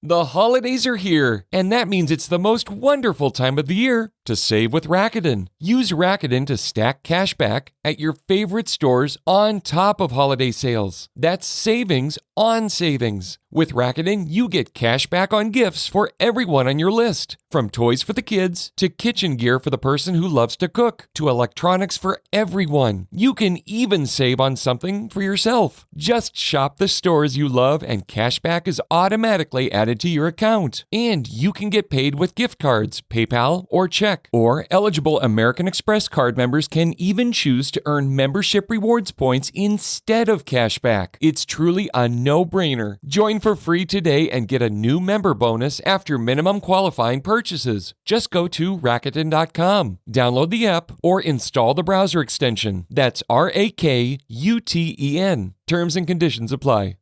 The holidays are here, and that means it's the most wonderful time of the year to save with Rakuten. Use Rakuten to stack cash back at your favorite stores on top of holiday sales. That's savings on savings. With Rakuten, you get cash back on gifts for everyone on your list. From toys for the kids, to kitchen gear for the person who loves to cook, to electronics for everyone. You can even save on something for yourself. Just shop the stores you love and cash back is automatically added to your account. And you can get paid with gift cards, PayPal, or check. Or eligible American Express card members can even choose to earn membership rewards points instead of cash back. It's truly a no-brainer. Join for free today and get a new member bonus after minimum qualifying purchases. Just go to Rakuten.com, download the app, or install the browser extension. That's RAKUTEN. Terms and conditions apply.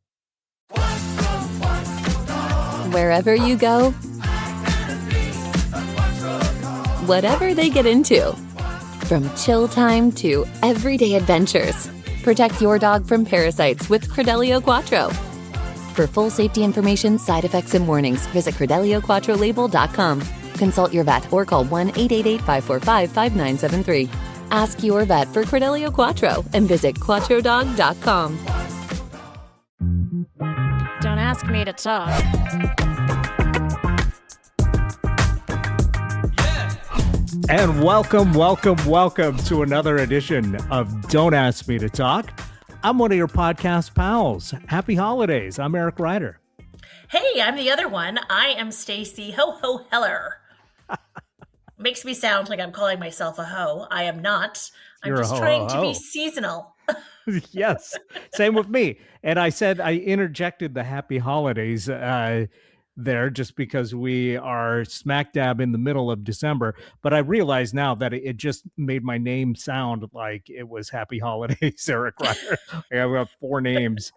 Wherever you go, whatever they get into, from chill time to everyday adventures, protect your dog from parasites with Credelio Quattro. For full safety information, side effects, and warnings, visit CredelioQuattroLabel.com. Consult your vet or call 1-888-545-5973. Ask your vet for Credelio Quattro and visit QuattroDog.com. Don't ask me to talk. And welcome to another edition of Don't Ask Me to Talk. I'm one of your podcast pals. Happy holidays. I'm Eric Ryder. Hey, I'm the other one. I am Stacy Ho Ho Heller. Makes me sound like I'm calling myself a hoe. I am not. I'm just trying to be seasonal. Yes, same with me. And I said I interjected the happy holidays there just because we are smack dab in the middle of December. But I realize now that it just made my name sound like it was Happy Holidays, Eric Ryder. I've got 4 names,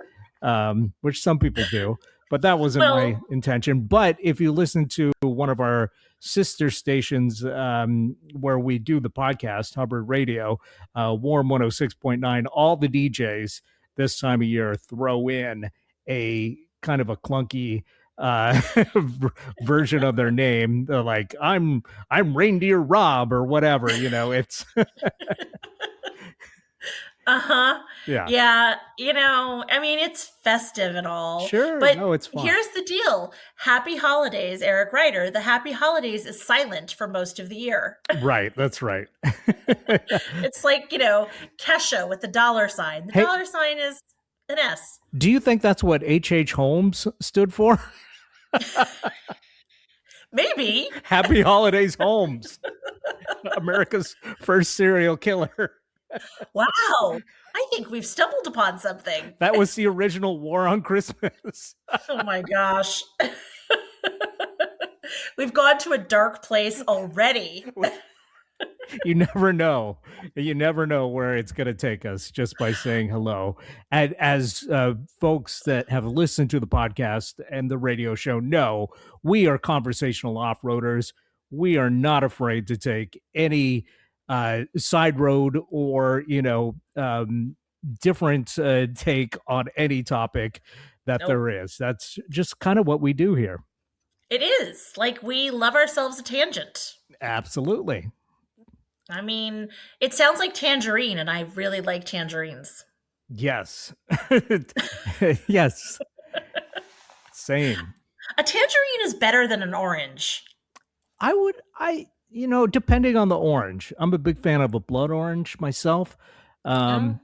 which some people do. But that wasn't my intention. But if you listen to one of our sister stations where we do the podcast, Hubbard Radio, Warm 106.9, all the DJs this time of year throw in a kind of a clunky version of their name. They're like, I'm Reindeer Rob or whatever, it's Yeah, it's festive and all. Sure, but it's fun. Here's the deal. Happy holidays, Eric Ryder. The happy holidays is silent for most of the year. Right, that's right. It's like, Kesha with the dollar sign. The dollar sign is an S. Do you think that's what H.H. Holmes stood for? Maybe. Happy Holidays Holmes. America's first serial killer. Wow. I think we've stumbled upon something. That was the original War on Christmas. Oh my gosh. We've gone to a dark place already. You never know. You never know where it's going to take us just by saying hello. And as folks that have listened to the podcast and the radio show know, we are conversational off-roaders. We are not afraid to take any side road or, different take on any topic that there is. That's just kind of what we do here. It is. Like, we love ourselves a tangent. Absolutely. I mean, it sounds like tangerine, and I really like tangerines. Yes. Yes. Same. A tangerine is better than an orange. Depending on the orange. I'm a big fan of a blood orange myself. That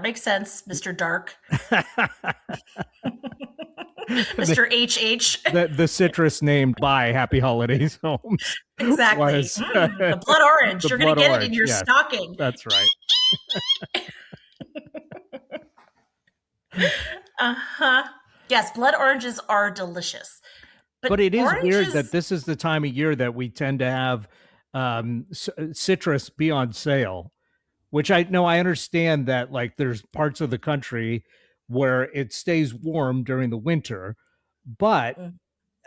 makes sense, Mr. Dark. Mr. HH. The citrus named by Happy Holidays Holmes. Exactly. The blood orange. You're going to get it in your stocking. That's right. Yes, blood oranges are delicious. But it is weird that this is the time of year that we tend to have citrus be on sale, which I understand that like there's parts of the country where it stays warm during the winter, but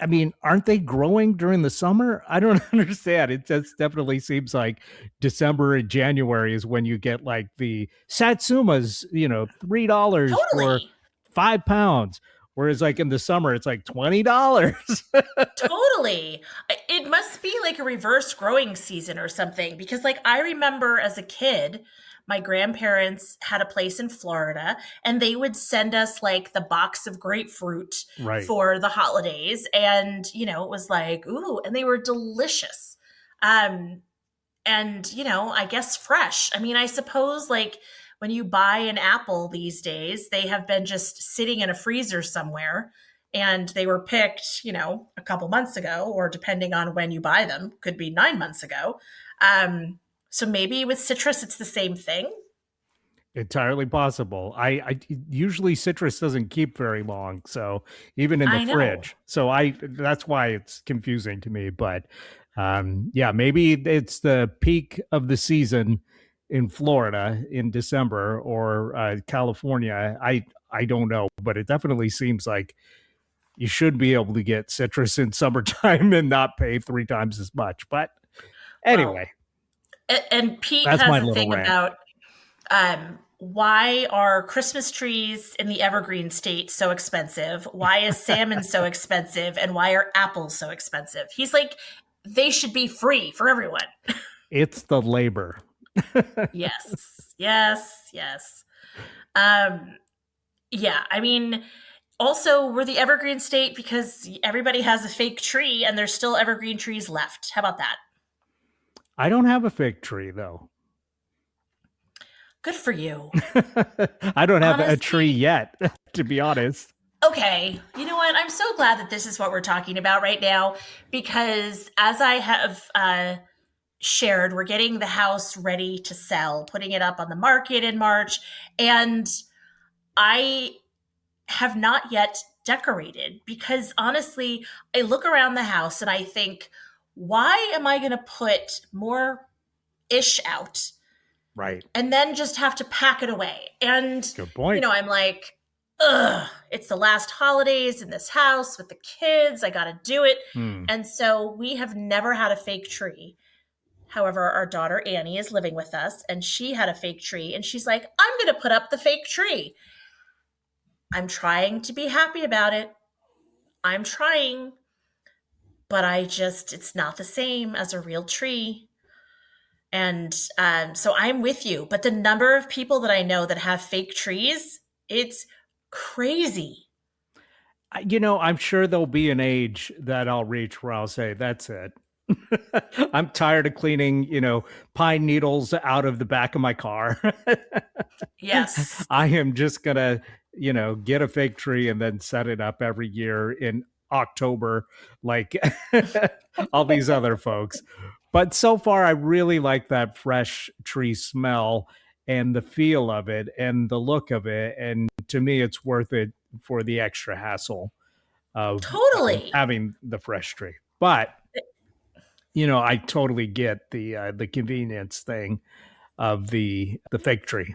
I mean, aren't they growing during the summer? I don't understand. It just definitely seems like December and January is when you get like the Satsumas, $3 for 5 pounds, Whereas like in the summer, it's like $20. Totally. It must be like a reverse growing season or something, because like I remember as a kid, my grandparents had a place in Florida and they would send us like the box of grapefruit for the holidays. And, it was like, ooh, and they were delicious. And, I guess fresh. I mean, I suppose like when you buy an apple these days, they have been just sitting in a freezer somewhere and they were picked, a couple months ago, or depending on when you buy them, could be 9 months ago. So maybe with citrus, it's the same thing. Entirely possible. I usually citrus doesn't keep very long, so even in the fridge. So that's why it's confusing to me. But maybe it's the peak of the season in Florida in December or California. I don't know, but it definitely seems like you should be able to get citrus in summertime and not pay 3 times as much. But anyway. And Pete has a thing about why are Christmas trees in the Evergreen State so expensive? Why is salmon so expensive? And why are apples so expensive? He's like, they should be free for everyone. It's the labor. Yes. I mean, also, we're the Evergreen State because everybody has a fake tree and there's still evergreen trees left. How about that? I don't have a fake tree, though. Good for you. I don't have a tree yet, to be honest. Okay. You know what? I'm so glad that this is what we're talking about right now, because as I have shared, we're getting the house ready to sell, putting it up on the market in March, and I have not yet decorated because honestly, I look around the house and I think, why am I going to put more ish out? Right. And then just have to pack it away. And, good point. I'm like, ugh, it's the last holidays in this house with the kids. I got to do it. And so we have never had a fake tree. However, our daughter Annie is living with us and she had a fake tree and she's like, I'm going to put up the fake tree. I'm trying to be happy about it. I'm trying. But it's not the same as a real tree. And so I'm with you. But the number of people that I know that have fake trees, it's crazy. I'm sure there'll be an age that I'll reach where I'll say, that's it. I'm tired of cleaning, pine needles out of the back of my car. Yes. I am just going to, get a fake tree and then set it up every year in October, like all these other folks. But so far, I really like that fresh tree smell and the feel of it and the look of it. And to me, it's worth it for the extra hassle of having the fresh tree. But, I totally get the convenience thing of the fake tree.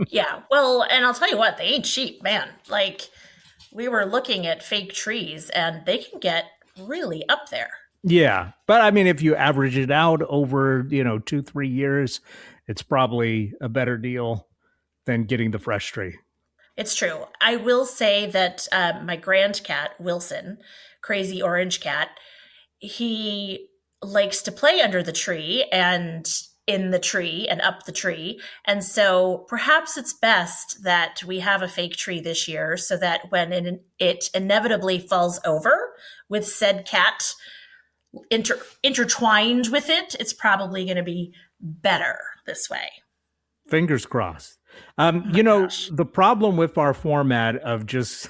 Yeah. Well, and I'll tell you what, they ain't cheap, man. Like, we were looking at fake trees and they can get really up there. Yeah. But I mean, if you average it out over, 2-3 years, it's probably a better deal than getting the fresh tree. It's true. I will say that my grand cat, Wilson, crazy orange cat, he likes to play under the tree and in the tree and up the tree. And so perhaps it's best that we have a fake tree this year so that when it inevitably falls over with said cat intertwined with it, it's probably going to be better this way. Fingers crossed. The problem with our format of just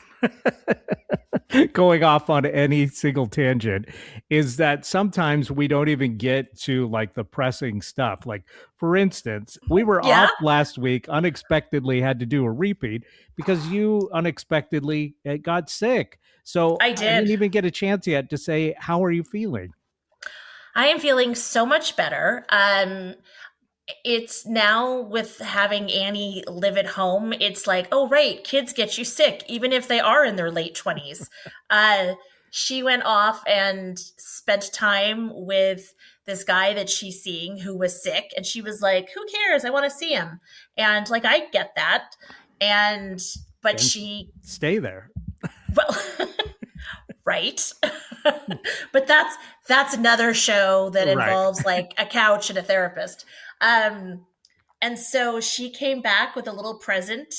going off on any single tangent is that sometimes we don't even get to like the pressing stuff. Like, for instance, we were off last week, unexpectedly had to do a repeat because you unexpectedly got sick. So I didn't even get a chance yet to say, how are you feeling? I am feeling so much better. It's now with having Annie live at home, it's like, oh, right, kids get you sick, even if they are in their late 20s. She went off and spent time with this guy that she's seeing who was sick. And she was like, who cares? I want to see him. And like, I get that. But she stay there. Right. But that's another show that Right. involves like a couch and a therapist. And so she came back with a little present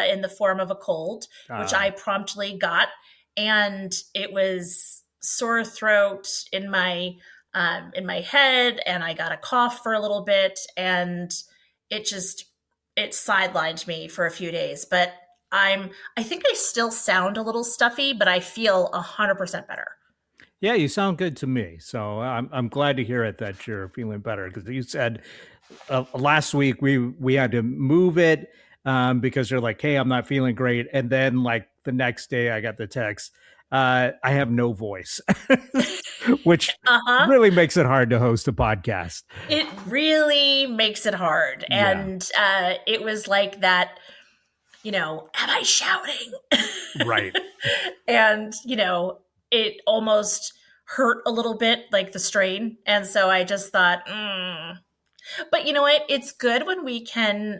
in the form of a cold, which I promptly got. And it was sore throat in my head, and I got a cough for a little bit, and it sidelined me for a few days. But I think I still sound a little stuffy, but I feel 100% better. Yeah, you sound good to me. So I'm glad to hear it that you're feeling better, because you said last week we had to move it because you're like, hey, I'm not feeling great, and then like the next day I got the text, I have no voice, which really makes it hard to host a podcast. It really makes it hard, and it was like that. Am I shouting? Right. And it almost hurt a little bit, like the strain. And so I just thought, But you know what? It's good when we can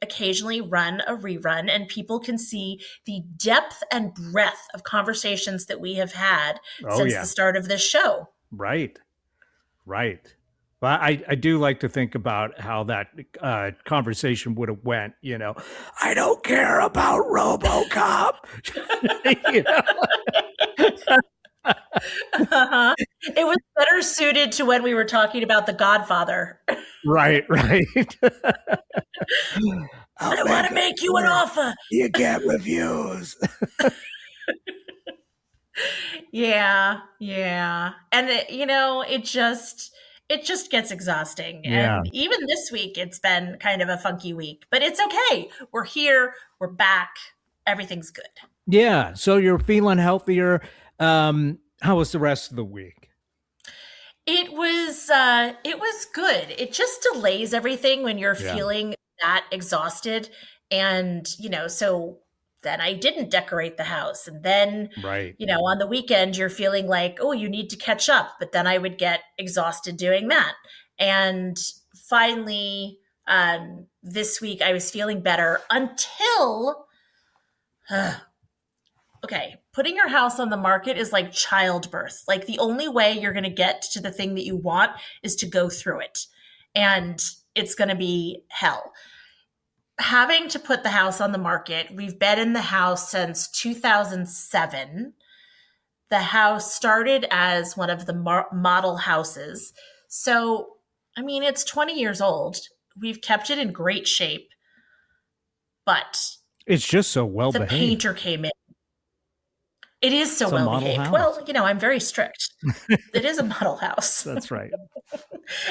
occasionally run a rerun and people can see the depth and breadth of conversations that we have had since the start of this show. Right. Well, I do like to think about how that conversation would have went. I don't care about RoboCop. It was better suited to when we were talking about The Godfather. Right. I want to make you an offer. You get reviews. Yeah. And it just gets exhausting. Yeah. And even this week, it's been kind of a funky week, but it's okay. We're here. We're back. Everything's good. Yeah. So you're feeling healthier. How was the rest of the week? It was good. It just delays everything when you're feeling that exhausted. And, so then I didn't decorate the house. And then, on the weekend, you're feeling like, oh, you need to catch up. But then I would get exhausted doing that. And finally, this week, I was feeling better until, putting your house on the market is like childbirth. Like the only way you're going to get to the thing that you want is to go through it. And it's going to be hell. Having to put the house on the market, we've been in the house since 2007. The house started as one of the model houses. So, it's 20 years old. We've kept it in great shape. But it's just so well behaved. The painter came in. It is so well behaved. Well, I'm very strict. It is a model house. That's right.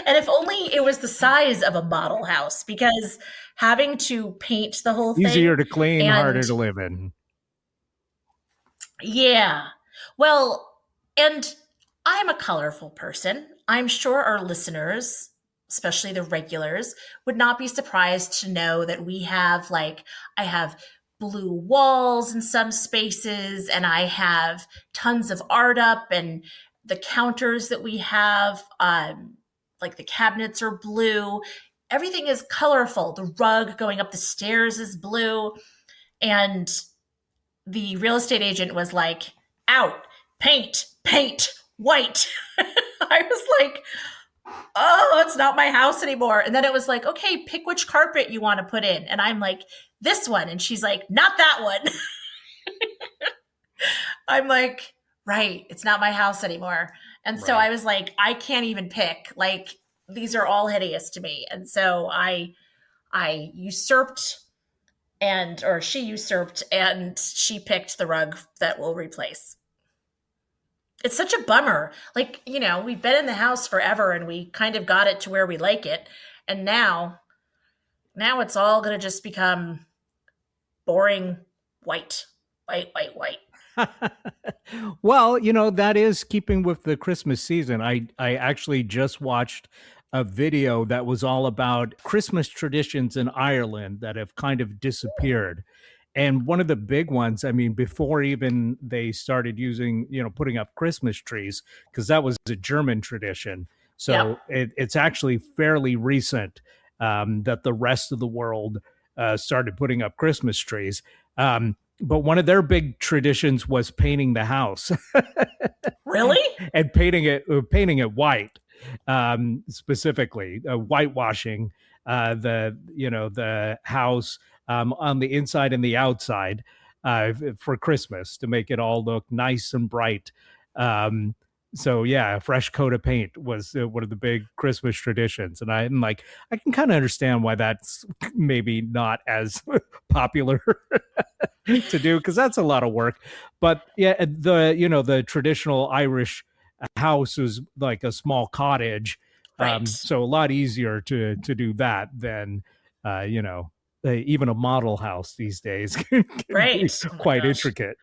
And if only it was the size of a model house, because having to paint the whole thing. Easier to clean, harder to live in. Yeah. Well, and I'm a colorful person. I'm sure our listeners, especially the regulars, would not be surprised to know that we have I have blue walls in some spaces, and I have tons of art up, and the counters that we have, the cabinets are blue. Everything is colorful. The rug going up the stairs is blue. And the real estate agent was like, out, paint, white. I was like, oh, it's not my house anymore. And then it was like, okay, pick which carpet you want to put in. And I'm like, this one. And she's like, not that one. I'm like, right, it's not my house anymore. And so I was like, I can't even pick. Like, these are all hideous to me. And so I usurped she usurped, and she picked the rug that we'll replace. It's such a bummer. Like, we've been in the house forever and we kind of got it to where we like it. And now it's all going to just become boring white. Well, that is keeping with the Christmas season. I actually just watched a video that was all about Christmas traditions in Ireland that have kind of disappeared. And one of the big ones, before even they started using, putting up Christmas trees, because that was a German tradition. So it's actually fairly recent that the rest of the world started putting up Christmas trees. But one of their big traditions was painting the house Really? and painting it white, specifically whitewashing the house on the inside and the outside for Christmas to make it all look nice and bright. So yeah, a fresh coat of paint was one of the big Christmas traditions, and I'm like, I can kind of understand why that's maybe not as popular to do, because that's a lot of work. But yeah, the traditional Irish house was like a small cottage, Right. so a lot easier to do that than even a model house these days can Right. be Oh my quite gosh. intricate.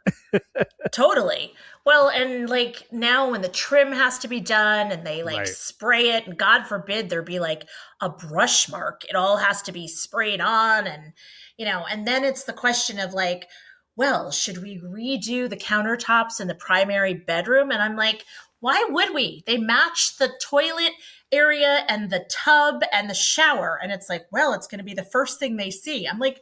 Totally. Well, and like now when the trim has to be done and they like Right. spray it, and God forbid there be like a brush mark, it all has to be sprayed on. And, and then it's the question of like, well, should we redo the countertops in the primary bedroom? And I'm like, why would we? They match the toilet area and the tub and the shower. And it's like, well, it's going to be the first thing they see. I'm like,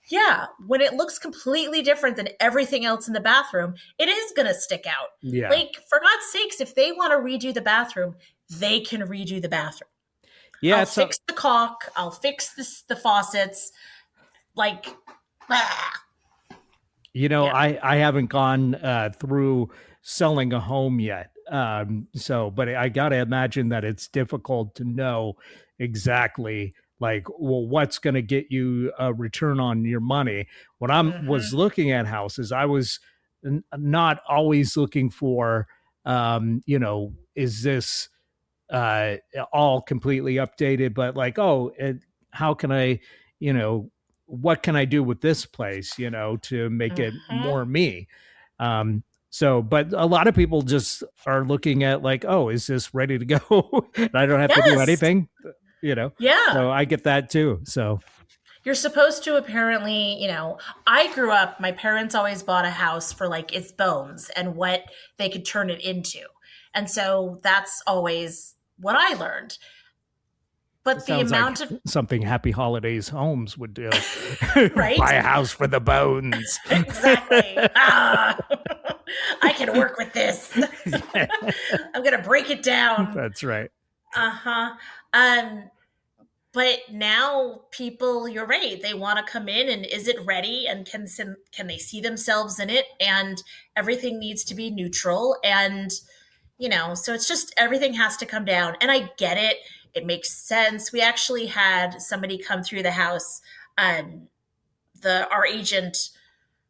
yeah, when it looks completely different than everything else in the bathroom, it is going to stick out. Yeah. Like, for God's sakes, if they want to redo the bathroom, they can redo the bathroom. Yeah. I'll fix the caulk. I'll fix the faucets. Like, I haven't gone through selling a home yet. But I got to imagine that it's difficult to know exactly like, well, what's going to get you a return on your money. When I was looking at houses, I was not always looking for, is this all completely updated, but like, how can I, what can I do with this place, to make it more me? But a lot of people just are looking at like, oh, is this ready to go? And I don't have to do anything, Yeah. So I get that too. So you're supposed to apparently, I grew up, my parents always bought a house for like its bones and what they could turn it into. And so that's always what I learned. But the amount of something Happy Holidays Homes would do. Right? Buy a house for the bones. Exactly. I can work with this. I'm going to break it down. That's right. Uh-huh. But now people, you're right, they want to come in and is it ready and can they see themselves in it, and everything needs to be neutral, and so it's just everything has to come down. And I get it. It makes sense. We actually had somebody come through the house. Our agent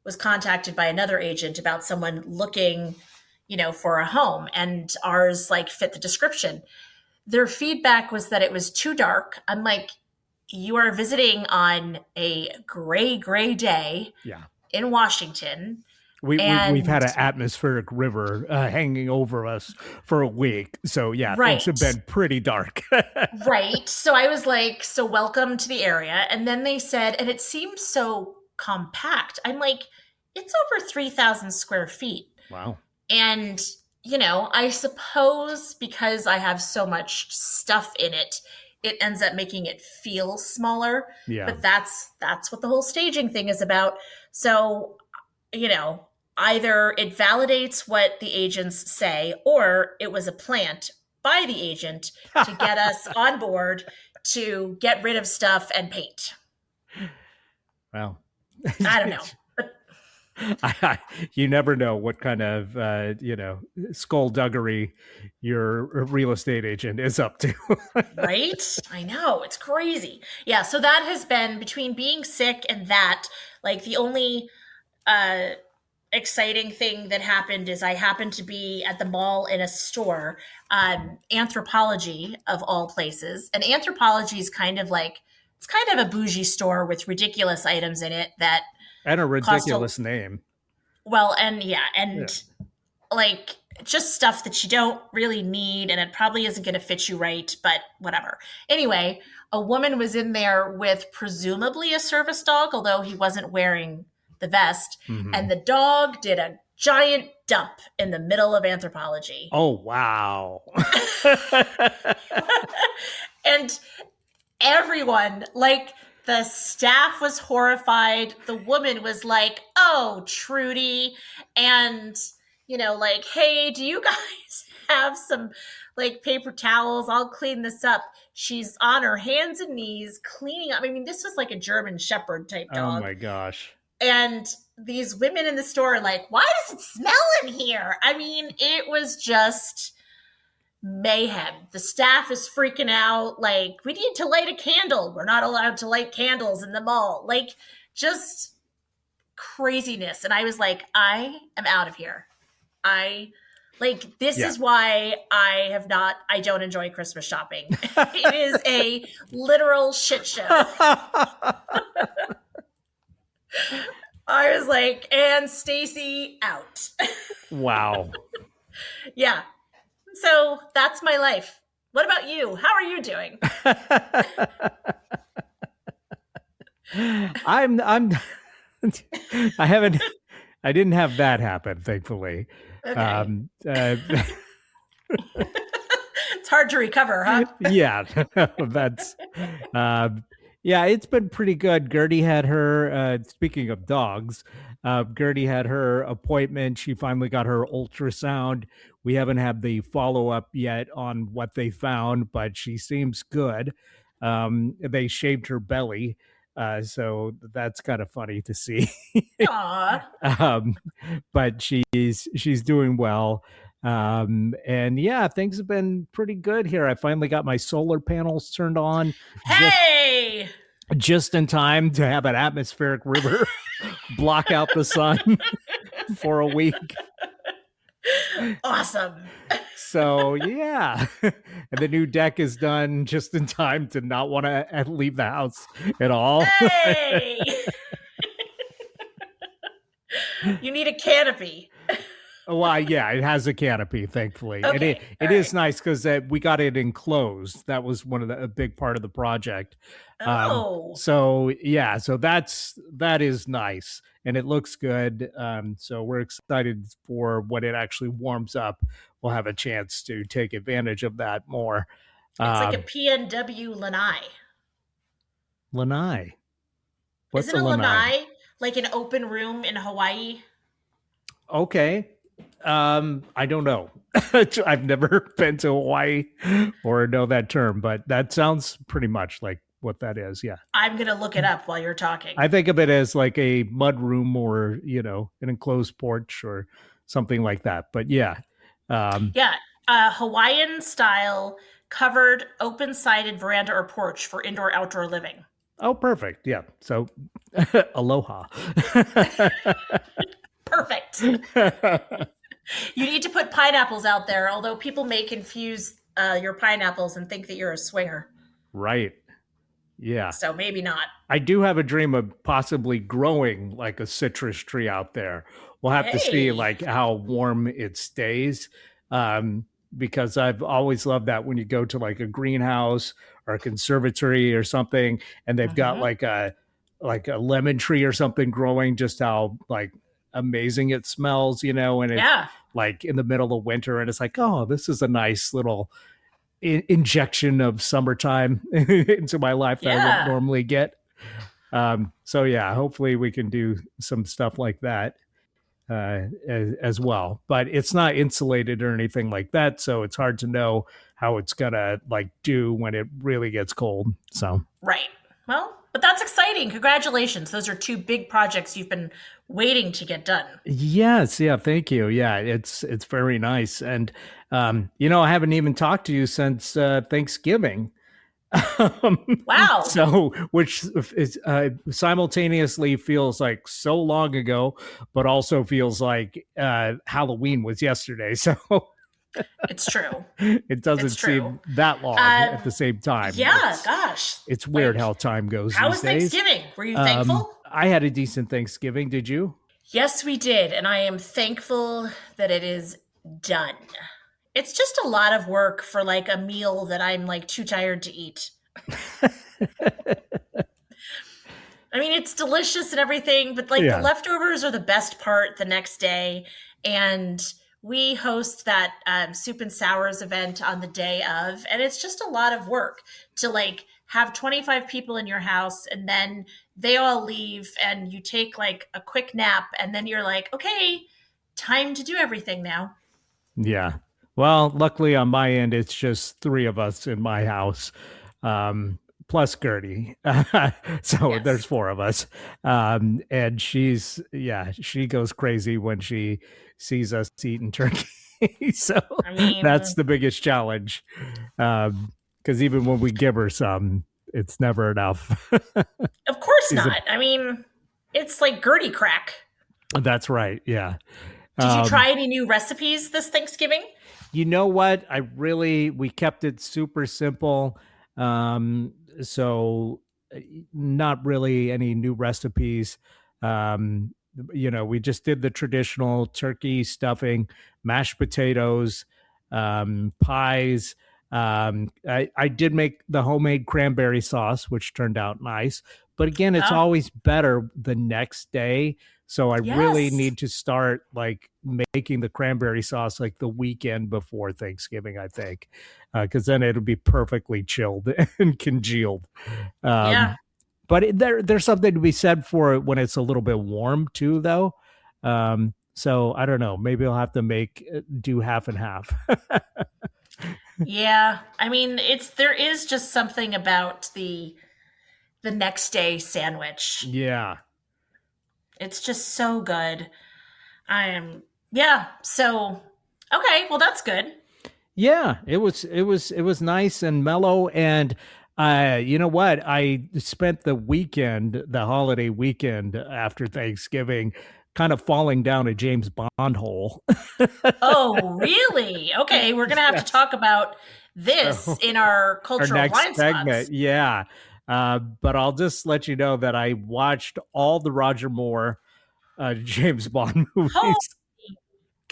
was contacted by another agent about someone looking, for a home, and ours like fit the description. Their feedback was that it was too dark. I'm like, you are visiting on a gray day in Washington. We've had an atmospheric river hanging over us for a week. So yeah, right. Things have been pretty dark. Right. So I was like, so welcome to the area. And then they said, and it seems so compact. I'm like, it's over 3,000 square feet. Wow. And I suppose because I have so much stuff in it, it ends up making it feel smaller. Yeah. But that's what the whole staging thing is about. So, either it validates what the agents say, or it was a plant by the agent to get us on board to get rid of stuff and paint. Well, I don't know. You never know what kind of skullduggery your real estate agent is up to. Right? I know, it's crazy. Yeah, so that has been, between being sick and that, like the only exciting thing that happened is I happened to be at the mall in a store, Anthropologie of all places. And Anthropologie is kind of a bougie store with ridiculous items in it that and a ridiculous name. Well, and like just stuff that you don't really need, and it probably isn't going to fit you right, but whatever. Anyway, a woman was in there with presumably a service dog, although he wasn't wearing the vest, and the dog did a giant dump in the middle of Anthropologie. Oh, wow. And everyone, like, The staff was horrified. The woman was like, "Oh, Trudy," and like, "Hey, do you guys have some like paper towels? I'll clean this up." She's on her hands and knees cleaning up. I mean, this was like a German Shepherd type dog. Oh my gosh. And these women in the store are like, "Why does it smell in here?" I mean, it was just mayhem. The staff is freaking out. Like, "We need to light a candle. We're not allowed to light candles in the mall." Like, just craziness. And I was like, I am out of here. This is why I don't enjoy Christmas shopping. It is a literal shit show. I was like, and Stacy out. Wow. Yeah. So that's my life. What about you? How are you doing? I didn't have that happen, thankfully. Okay. It's hard to recover, huh? Yeah, it's been pretty good. Gertie had her, speaking of dogs, Gertie had her appointment. She finally got her ultrasound. We haven't had the follow-up yet on what they found, but she seems good. They shaved her belly. So that's kind of funny to see. Aww. But she's doing well. And yeah, things have been pretty good here. I finally got my solar panels turned on. Hey! Just in time to have an atmospheric river block out the sun for a week. Awesome. So yeah, and the new deck is done just in time to not want to leave the house at all. Hey! You need a canopy. Well, yeah, it has a canopy, thankfully. Okay, it is nice because we got it enclosed. That was a big part of the project. Oh. So that is nice, and it looks good. So we're excited for when it actually warms up. We'll have a chance to take advantage of that more. It's like a PNW lanai. Lanai. What's Isn't a a lanai? lanai like an open room in Hawaii? Okay. I don't know. I've never been to Hawaii or know that term, but that sounds pretty much like what that is. Yeah. I'm going to look it up while you're talking. I think of it as like a mud room or, an enclosed porch or something like that. But yeah. Hawaiian style covered open-sided veranda or porch for indoor outdoor living. Oh, perfect. Yeah. So aloha. Perfect. You need to put pineapples out there, although people may confuse your pineapples and think that you're a swinger. Right. Yeah. So maybe not. I do have a dream of possibly growing like a citrus tree out there. We'll have to see like how warm it stays. Because I've always loved that when you go to like a greenhouse or a conservatory or something, and they've got like a lemon tree or something growing, just how like amazing it smells, and it's like in the middle of winter, and it's like, oh, this is a nice little injection of summertime into my life that I wouldn't normally get. So yeah, hopefully we can do some stuff like that as well, but it's not insulated or anything like that, so it's hard to know how it's gonna like do when it really gets cold. So right. Well, but that's exciting. Congratulations. Those are two big projects you've been waiting to get done. Yes. Yeah. Thank you. Yeah. It's very nice. And, I haven't even talked to you since Thanksgiving. Wow. So, which is simultaneously feels like so long ago, but also feels like Halloween was yesterday. So it's true. It doesn't seem that long at the same time. Yeah, it's weird how time goes. How was Thanksgiving? Were you thankful? I had a decent Thanksgiving. Did you? Yes, we did, and I am thankful that it is done. It's just a lot of work for like a meal that I'm like too tired to eat. I mean, it's delicious and everything, but like the leftovers are the best part the next day. And we host that soup and sours event on the day of, and it's just a lot of work to like have 25 people in your house and then they all leave and you take like a quick nap and then you're like, okay, time to do everything now. Yeah. Well, luckily on my end, it's just three of us in my house, plus Gertie. So Yes. there's four of us. And she goes crazy when she sees us eating turkey. So I mean, that's the biggest challenge. Because even when we give her some, it's never enough. of course She's a- not. I mean, it's like Gertie crack. That's right. Yeah. Did you try any new recipes this Thanksgiving? You know what? We kept it super simple. So not really any new recipes. We just did the traditional turkey stuffing, mashed potatoes, pies. I did make the homemade cranberry sauce, which turned out nice. But again, it's Oh. always better the next day. So I really Yes. need to start like making the cranberry sauce like the weekend before Thanksgiving, I think, because then it'll be perfectly chilled and congealed. Yeah. But there's something to be said for it when it's a little bit warm too, though. So I don't know. Maybe I'll have to do half and half. Yeah. I mean, there is just something about the next day sandwich. Yeah. It's just so good. So okay, well that's good. Yeah, it was nice and mellow. And you know what? I spent the holiday weekend after Thanksgiving, kind of falling down a James Bond hole. Oh, really? Okay, we're gonna have to talk about this in our cultural Our next blind segment. spots. Yeah. But I'll just let you know that I watched all the Roger Moore James Bond movies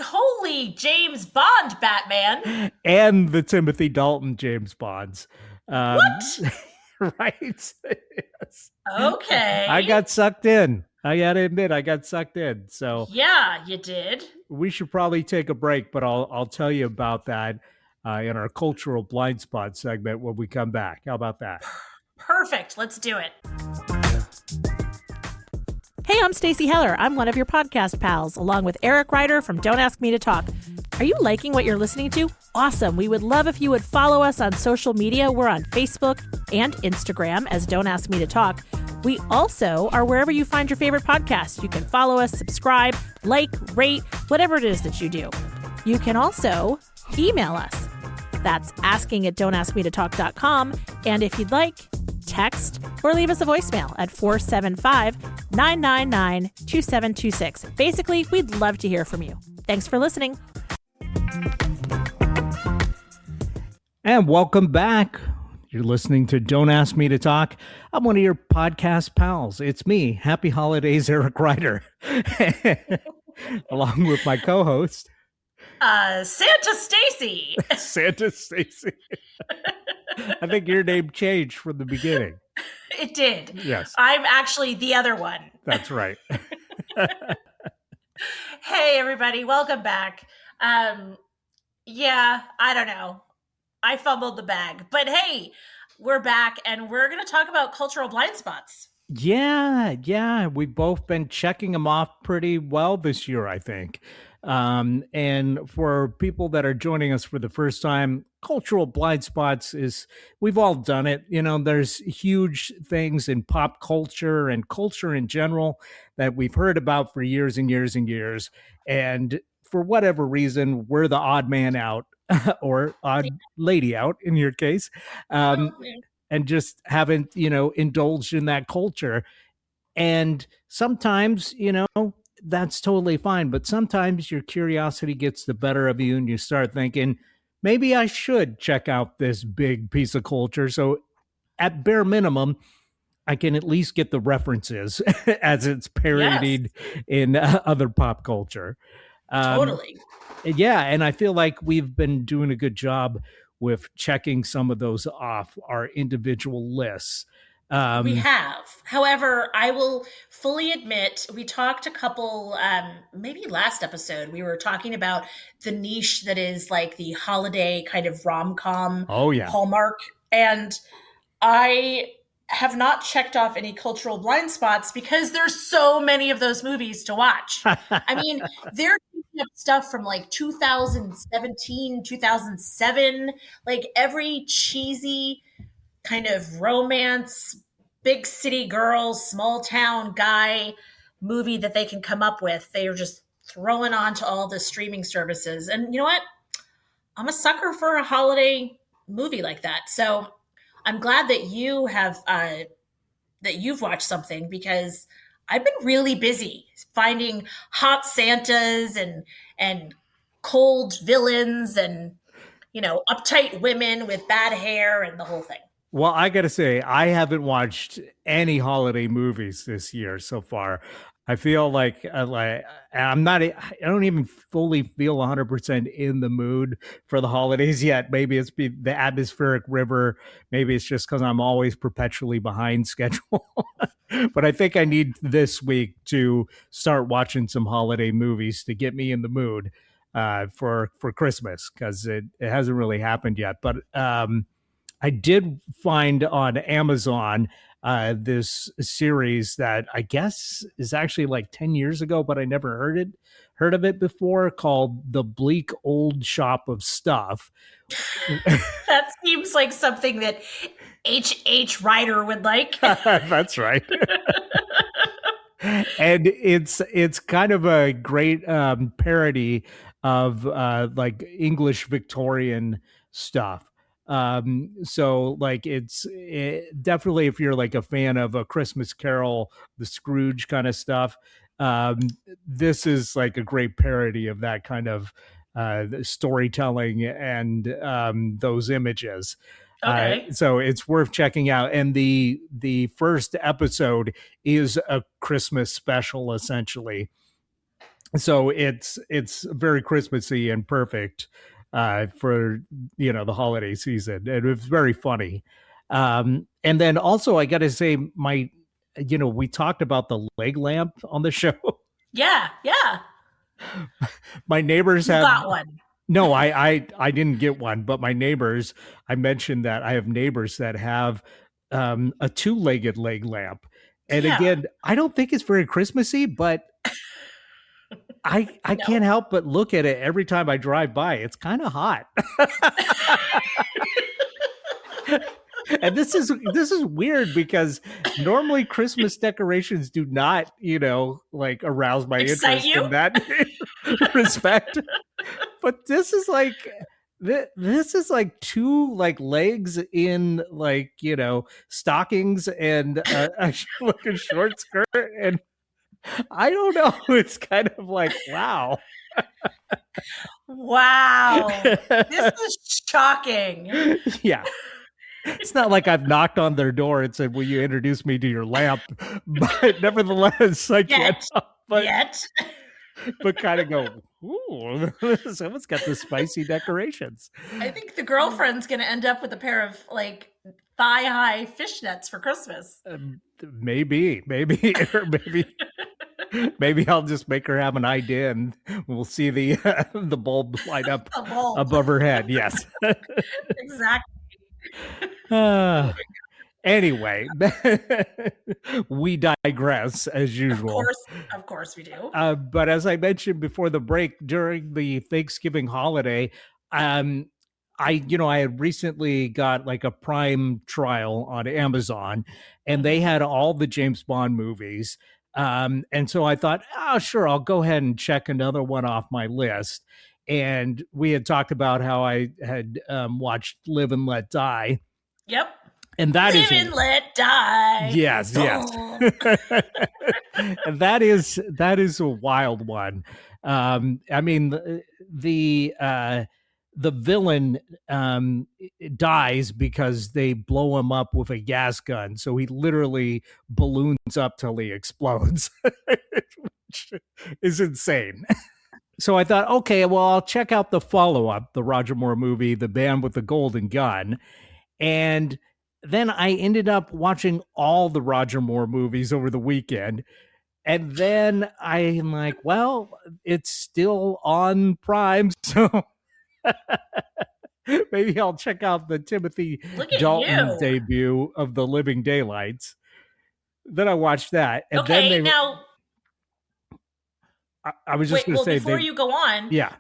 Holy James Bond, Batman! and the Timothy Dalton James Bonds. What? Right? Yes. Okay. I got sucked in. I gotta admit, I got sucked in. So Yeah, you did. we should probably take a break, but I'll tell you about that in our cultural blind spot segment when we come back. How about that? Perfect. Let's do it. Hey, I'm Stacey Heller. I'm one of your podcast pals, along with Eric Ryder from Don't Ask Me to Talk. Are you liking what you're listening to? Awesome. We would love if you would follow us on social media. We're on Facebook and Instagram as Don't Ask Me to Talk. We also are wherever you find your favorite podcasts. You can follow us, subscribe, like, rate, whatever it is that you do. You can also email us. That's asking@don'taskmetotalk.com. And if you'd like, text or leave us a voicemail at 475-999-2726. Basically, we'd love to hear from you. Thanks for listening. And welcome back. You're listening to Don't Ask Me to Talk. I'm one of your podcast pals. It's me. Happy holidays, Eric Ryder. Along with my co-host, Santa Stacy. Santa Stacy. I think your name changed from the beginning. It did. Yes, I'm actually the other one. that's right. Hey, everybody. Welcome back. Yeah, I don't know. I fumbled the bag. But hey, we're back and we're going to talk about cultural blind spots. Yeah. We've both been checking them off pretty well this year, I think. And for people that are joining us for the first time, cultural blind spots we've all done it. You know, there's huge things in pop culture and culture in general that we've heard about for years and years and years. And for whatever reason, we're the odd man out or odd lady out in your case. And just haven't, indulged in that culture. And sometimes, that's totally fine. But sometimes your curiosity gets the better of you and you start thinking, maybe I should check out this big piece of culture. So at bare minimum, I can at least get the references as it's parodied in other pop culture. Totally. Yeah. And I feel like we've been doing a good job with checking some of those off our individual lists. We have. However, I will fully admit, we talked a couple, maybe last episode, we were talking about the niche that is like the holiday kind of rom-com Oh, yeah. Hallmark. And I have not checked off any cultural blind spots because there's so many of those movies to watch. I mean, they're picking up stuff from like 2017, 2007, like every cheesy kind of romance, big city girl, small town guy movie that they can come up with. They are just throwing onto all the streaming services. And you know what? I'm a sucker for a holiday movie like that. So I'm glad that you have that you've watched something because I've been really busy finding hot Santas and cold villains and uptight women with bad hair and the whole thing. Well, I got to say, I haven't watched any holiday movies this year so far. I feel like I'm not. I don't even fully feel 100% in the mood for the holidays yet. Maybe it's the atmospheric river. Maybe it's just because I'm always perpetually behind schedule. But I think I need this week to start watching some holiday movies to get me in the mood for Christmas because it hasn't really happened yet. But I did find on Amazon this series that I guess is actually like 10 years ago, but I never heard of it before, called The Bleak Old Shop of Stuff. That seems like something that H.H. Rider would like. That's right. And it's kind of a great parody of like English Victorian stuff. So like definitely if you're like a fan of A Christmas Carol, the Scrooge kind of stuff, this is like a great parody of that kind of storytelling and those images. Okay. So it's worth checking out. And the first episode is a Christmas special, essentially. So it's very Christmassy and perfect for the holiday season, and it's very funny. And then also, I got to say, we talked about the leg lamp on the show. Yeah. My neighbors You have got one. No, I didn't get one, but my neighbors. I mentioned that I have neighbors that have a two-legged leg lamp, and again, I don't think it's very Christmassy, but I can't help but look at it every time I drive by. It's kind of hot. And this is weird because normally Christmas decorations do not, like arouse my interest in that respect. But this is like two like legs in like stockings and a short skirt, and I don't know. It's kind of like wow. This is shocking. Yeah. It's not like I've knocked on their door and said, "Will you introduce me to your lamp?" But nevertheless, I can't. But kind of go, ooh, someone's got the spicy decorations. I think the girlfriend's going to end up with a pair of like thigh-high fishnets for Christmas. Maybe, or maybe I'll just make her have an idea, and we'll see the bulb light up above her head. Yes, exactly. Anyway, we digress as usual. Of course we do. But as I mentioned before the break, during the Thanksgiving holiday, I had recently got like a Prime trial on Amazon, and they had all the James Bond movies. And so I thought, sure, I'll go ahead and check another one off my list. And we had talked about how I had watched Live and Let Die. Yep. And that Live and Let Die. Yes. And that is a wild one. I mean, the villain dies because they blow him up with a gas gun. So he literally balloons up till he explodes, which is insane. So I thought, okay, well, I'll check out the follow-up, the Roger Moore movie, The Man with the Golden Gun. And then I ended up watching all the Roger Moore movies over the weekend. And then I'm like, well, it's still on Prime, so maybe I'll check out the Timothy Look at Dalton you. debut of The Living Daylights. Then I watched that, and Okay, then now I was just wait. going to Well, say, before you go on, yeah.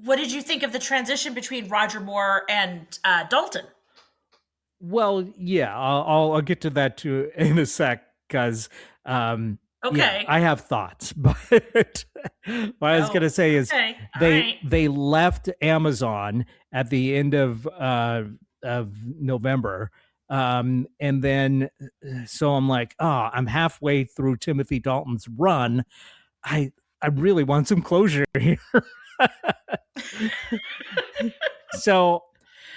what did you think of the transition between Roger Moore and Dalton? Well, yeah, I'll get to that too in a sec because Okay. I have thoughts, but what I was Oh, going to say is okay. All they right. they left Amazon at the end of November, and then so I'm like, oh, I'm halfway through Timothy Dalton's run. I really want some closure here. So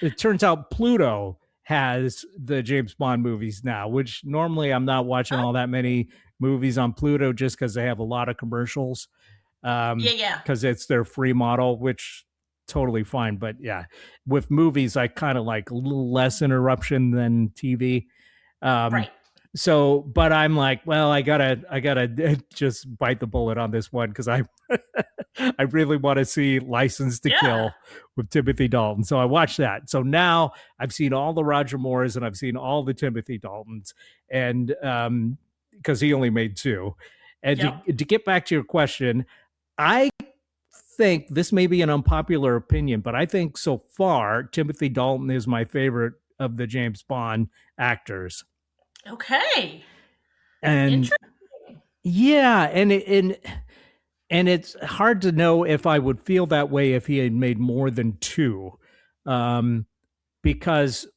it turns out Pluto has the James Bond movies now, which normally I'm not watching all that many movies on Pluto just because they have a lot of commercials. Yeah. Because it's their free model, which totally fine. But yeah, with movies, I kind of like a little less interruption than TV. Right. So, but I'm like, well, I gotta just bite the bullet on this one because I really want to see License to Yeah. Kill with Timothy Dalton. So I watched that. So now I've seen all the Roger Moores and I've seen all the Timothy Daltons, and because he only made two. And Yep. to get back to your question, I think this may be an unpopular opinion, but I think so far Timothy Dalton is my favorite of the James Bond actors. Okay. And Interesting. yeah, and it's hard to know if I would feel that way if he had made more than two, because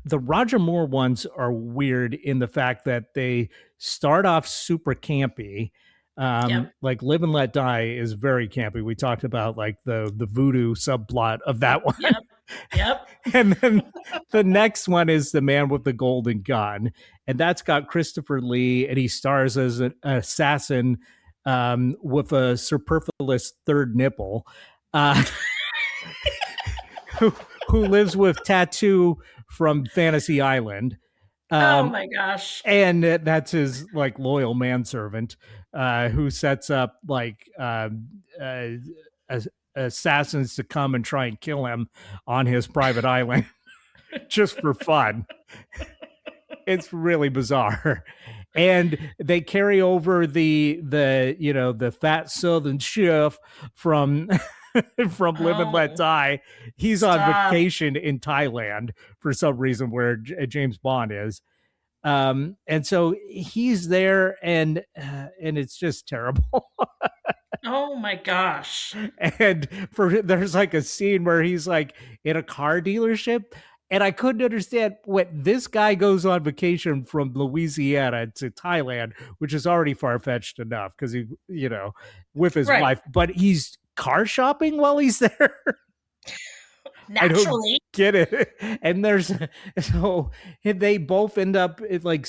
the Roger Moore ones are weird in the fact that they start off super campy. Yep. Like Live and Let Die is very campy. We talked about like the voodoo subplot of that one. Yep. And then the next one is The Man with the Golden Gun, and that's got Christopher Lee, and he stars as an assassin with a superfluous third nipple, who lives with Tattoo from Fantasy Island. Oh my gosh. And that's his like loyal manservant who sets up like assassins to come and try and kill him on his private island just for fun. It's really bizarre. And they carry over the fat Southern chef from Live and Let Die. He's on vacation in Thailand for some reason, where James Bond is. And so he's there, and it's just terrible. Oh my gosh. And there's like a scene where he's like in a car dealership, and I couldn't understand what this guy goes on vacation from Louisiana to Thailand, which is already far-fetched enough because he, with his wife, but he's car shopping while he's there. Naturally. Get it. And so they both end up like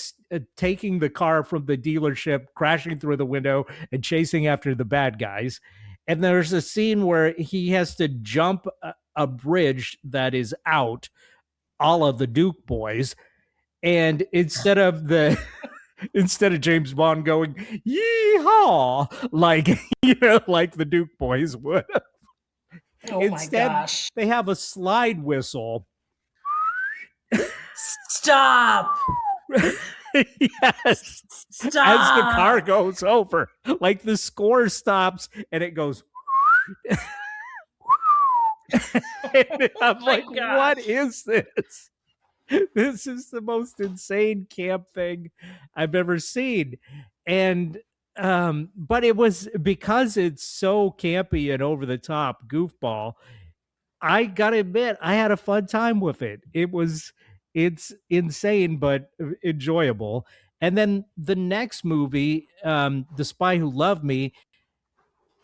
taking the car from the dealership, crashing through the window and chasing after the bad guys. And there's a scene where he has to jump a bridge that is out, all of the Duke boys. And instead of James Bond going, yeehaw, like, like the Duke boys would. Oh Instead, my gosh. they have a slide whistle. Stop. Yes. Stop. As the car goes over, like the score stops and it goes. And I'm like, what is this? This is the most insane camp thing I've ever seen. And but it was because it's so campy and over the top goofball. I gotta admit, I had a fun time with it. It's insane but enjoyable. And then the next movie, The Spy Who Loved Me,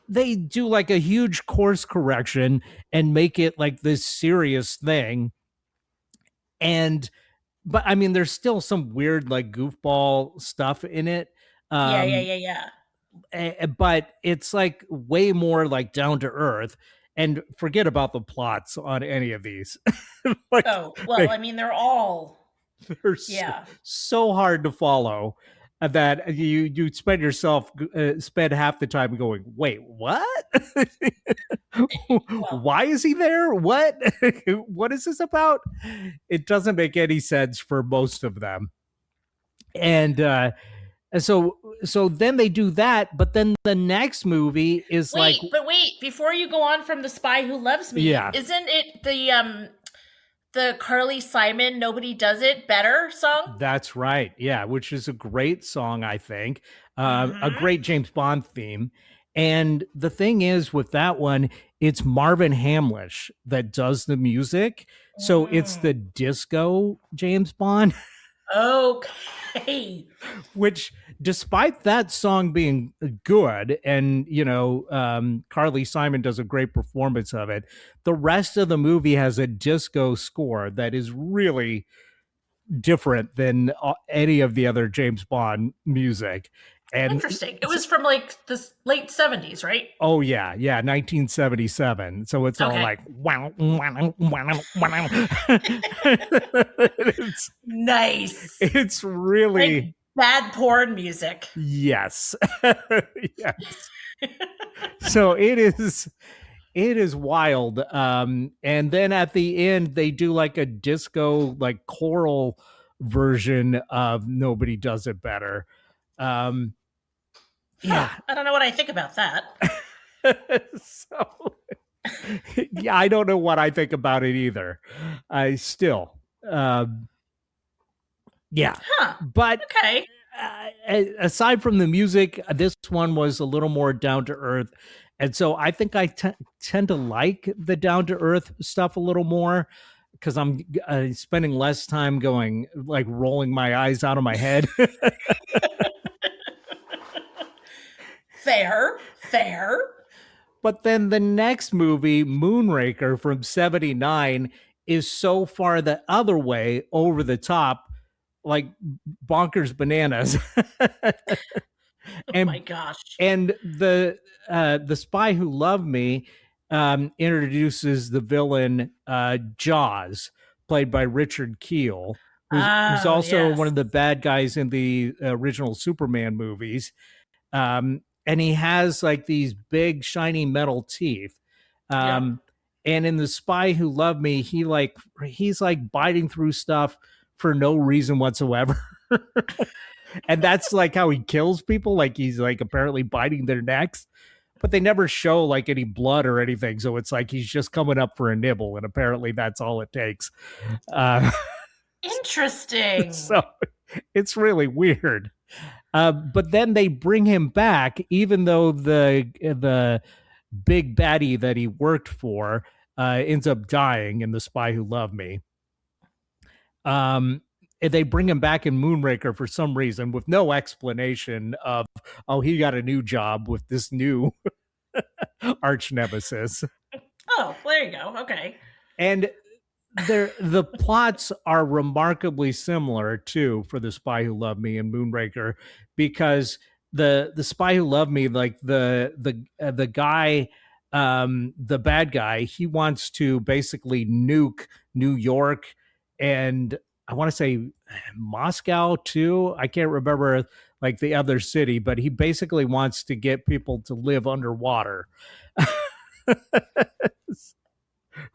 they do like a huge course correction and make it like this serious thing. But I mean, there's still some weird like goofball stuff in it. Yeah. But it's like way more like down to earth, and forget about the plots on any of these. I mean, they're all so hard to follow. that you spend half the time going, wait, what? Why is he there? What? What is this about? It doesn't make any sense for most of them. And so then they do that, but then the next movie is wait, before you go on from The Spy Who Loves Me, isn't it the Carly Simon Nobody Does It Better song? That's right. Yeah, which is a great song, I think. A great James Bond theme. And the thing is with that one, it's Marvin Hamlish that does the music. So it's the disco James Bond. Okay. Which, despite that song being good, and Carly Simon does a great performance of it, the rest of the movie has a disco score that is really different than any of the other James Bond music. And interesting. It was from like the late 70s, right? Oh yeah, 1977. So it's all like wow. It's nice. It's really like bad porn music. Yes. Yes. So it is wild. And then at the end they do like a disco like choral version of Nobody Does It Better. Yeah, I don't know what I think about that. So, yeah, I don't know what I think about it either. I still, yeah, but okay. Aside from the music, this one was a little more down to earth, and so I think I tend to like the down to earth stuff a little more because I'm spending less time going like rolling my eyes out of my head. Fair. But then the next movie, Moonraker from 79, is so far the other way, over the top, like bonkers bananas. Oh my gosh. And the Spy Who Loved Me introduces the villain Jaws, played by Richard Kiel, who's also one of the bad guys in the original Superman movies. And he has like these big shiny metal teeth. And in The Spy Who Loved Me, he's like biting through stuff for no reason whatsoever. And that's like how he kills people. Like he's like apparently biting their necks, but they never show like any blood or anything. So it's like he's just coming up for a nibble. And apparently that's all it takes. Interesting. So it's really weird. But then they bring him back, even though the big baddie that he worked for ends up dying in The Spy Who Loved Me. They bring him back in Moonraker for some reason with no explanation of, he got a new job with this new arch nemesis. Oh, there you go. Okay. And the plots are remarkably similar too for The Spy Who Loved Me and Moonraker, because the Spy Who Loved Me, like the guy, the bad guy, he wants to basically nuke New York and I want to say Moscow too. I can't remember like the other city, but he basically wants to get people to live underwater.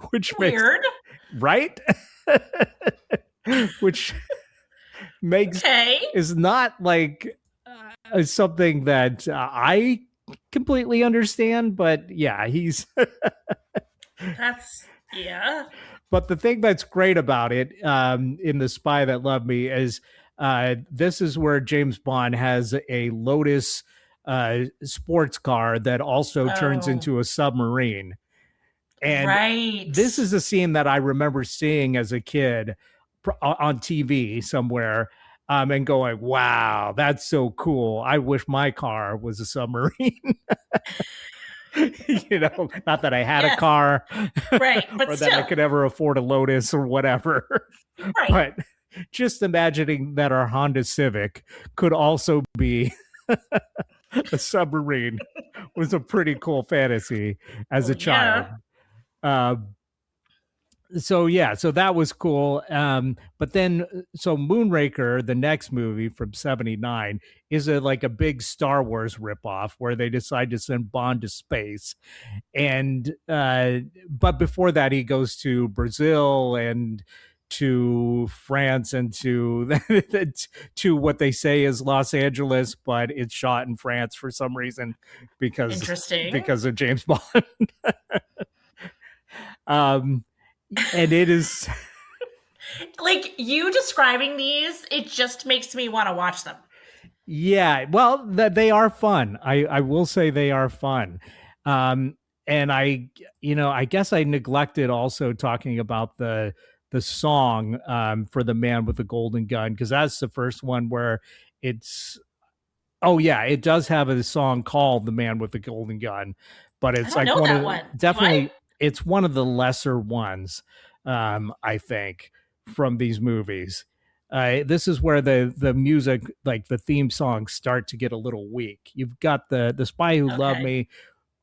Which weird. Right? Which makes is not like something that I completely understand, but yeah, he's But the thing that's great about it in The Spy That Loved Me is this is where James Bond has a Lotus sports car that also turns into a submarine. And this is a scene that I remember seeing as a kid on TV somewhere and going, wow, that's so cool. I wish my car was a submarine. Not that I had a car, right? But or that I could ever afford a Lotus or whatever. Right. But just imagining that our Honda Civic could also be a submarine was a pretty cool fantasy as a child. So that was cool. But then so Moonraker, the next movie from '79, is like a big Star Wars ripoff where they decide to send Bond to space. And but before that, he goes to Brazil and to France and to to what they say is Los Angeles, but it's shot in France for some reason Interesting. because of James Bond. And it is like you describing these, it just makes me want to watch them. Yeah, well, they are fun. I will say they are fun. And I guess I neglected also talking about the song for The Man with the Golden Gun, because that's the first one where it's oh yeah, it does have a song called The Man with the Golden Gun, but it's like definitely it's one of the lesser ones, I think, from these movies. This is where the music, like the theme songs, start to get a little weak. You've got the Spy Who Loved Me,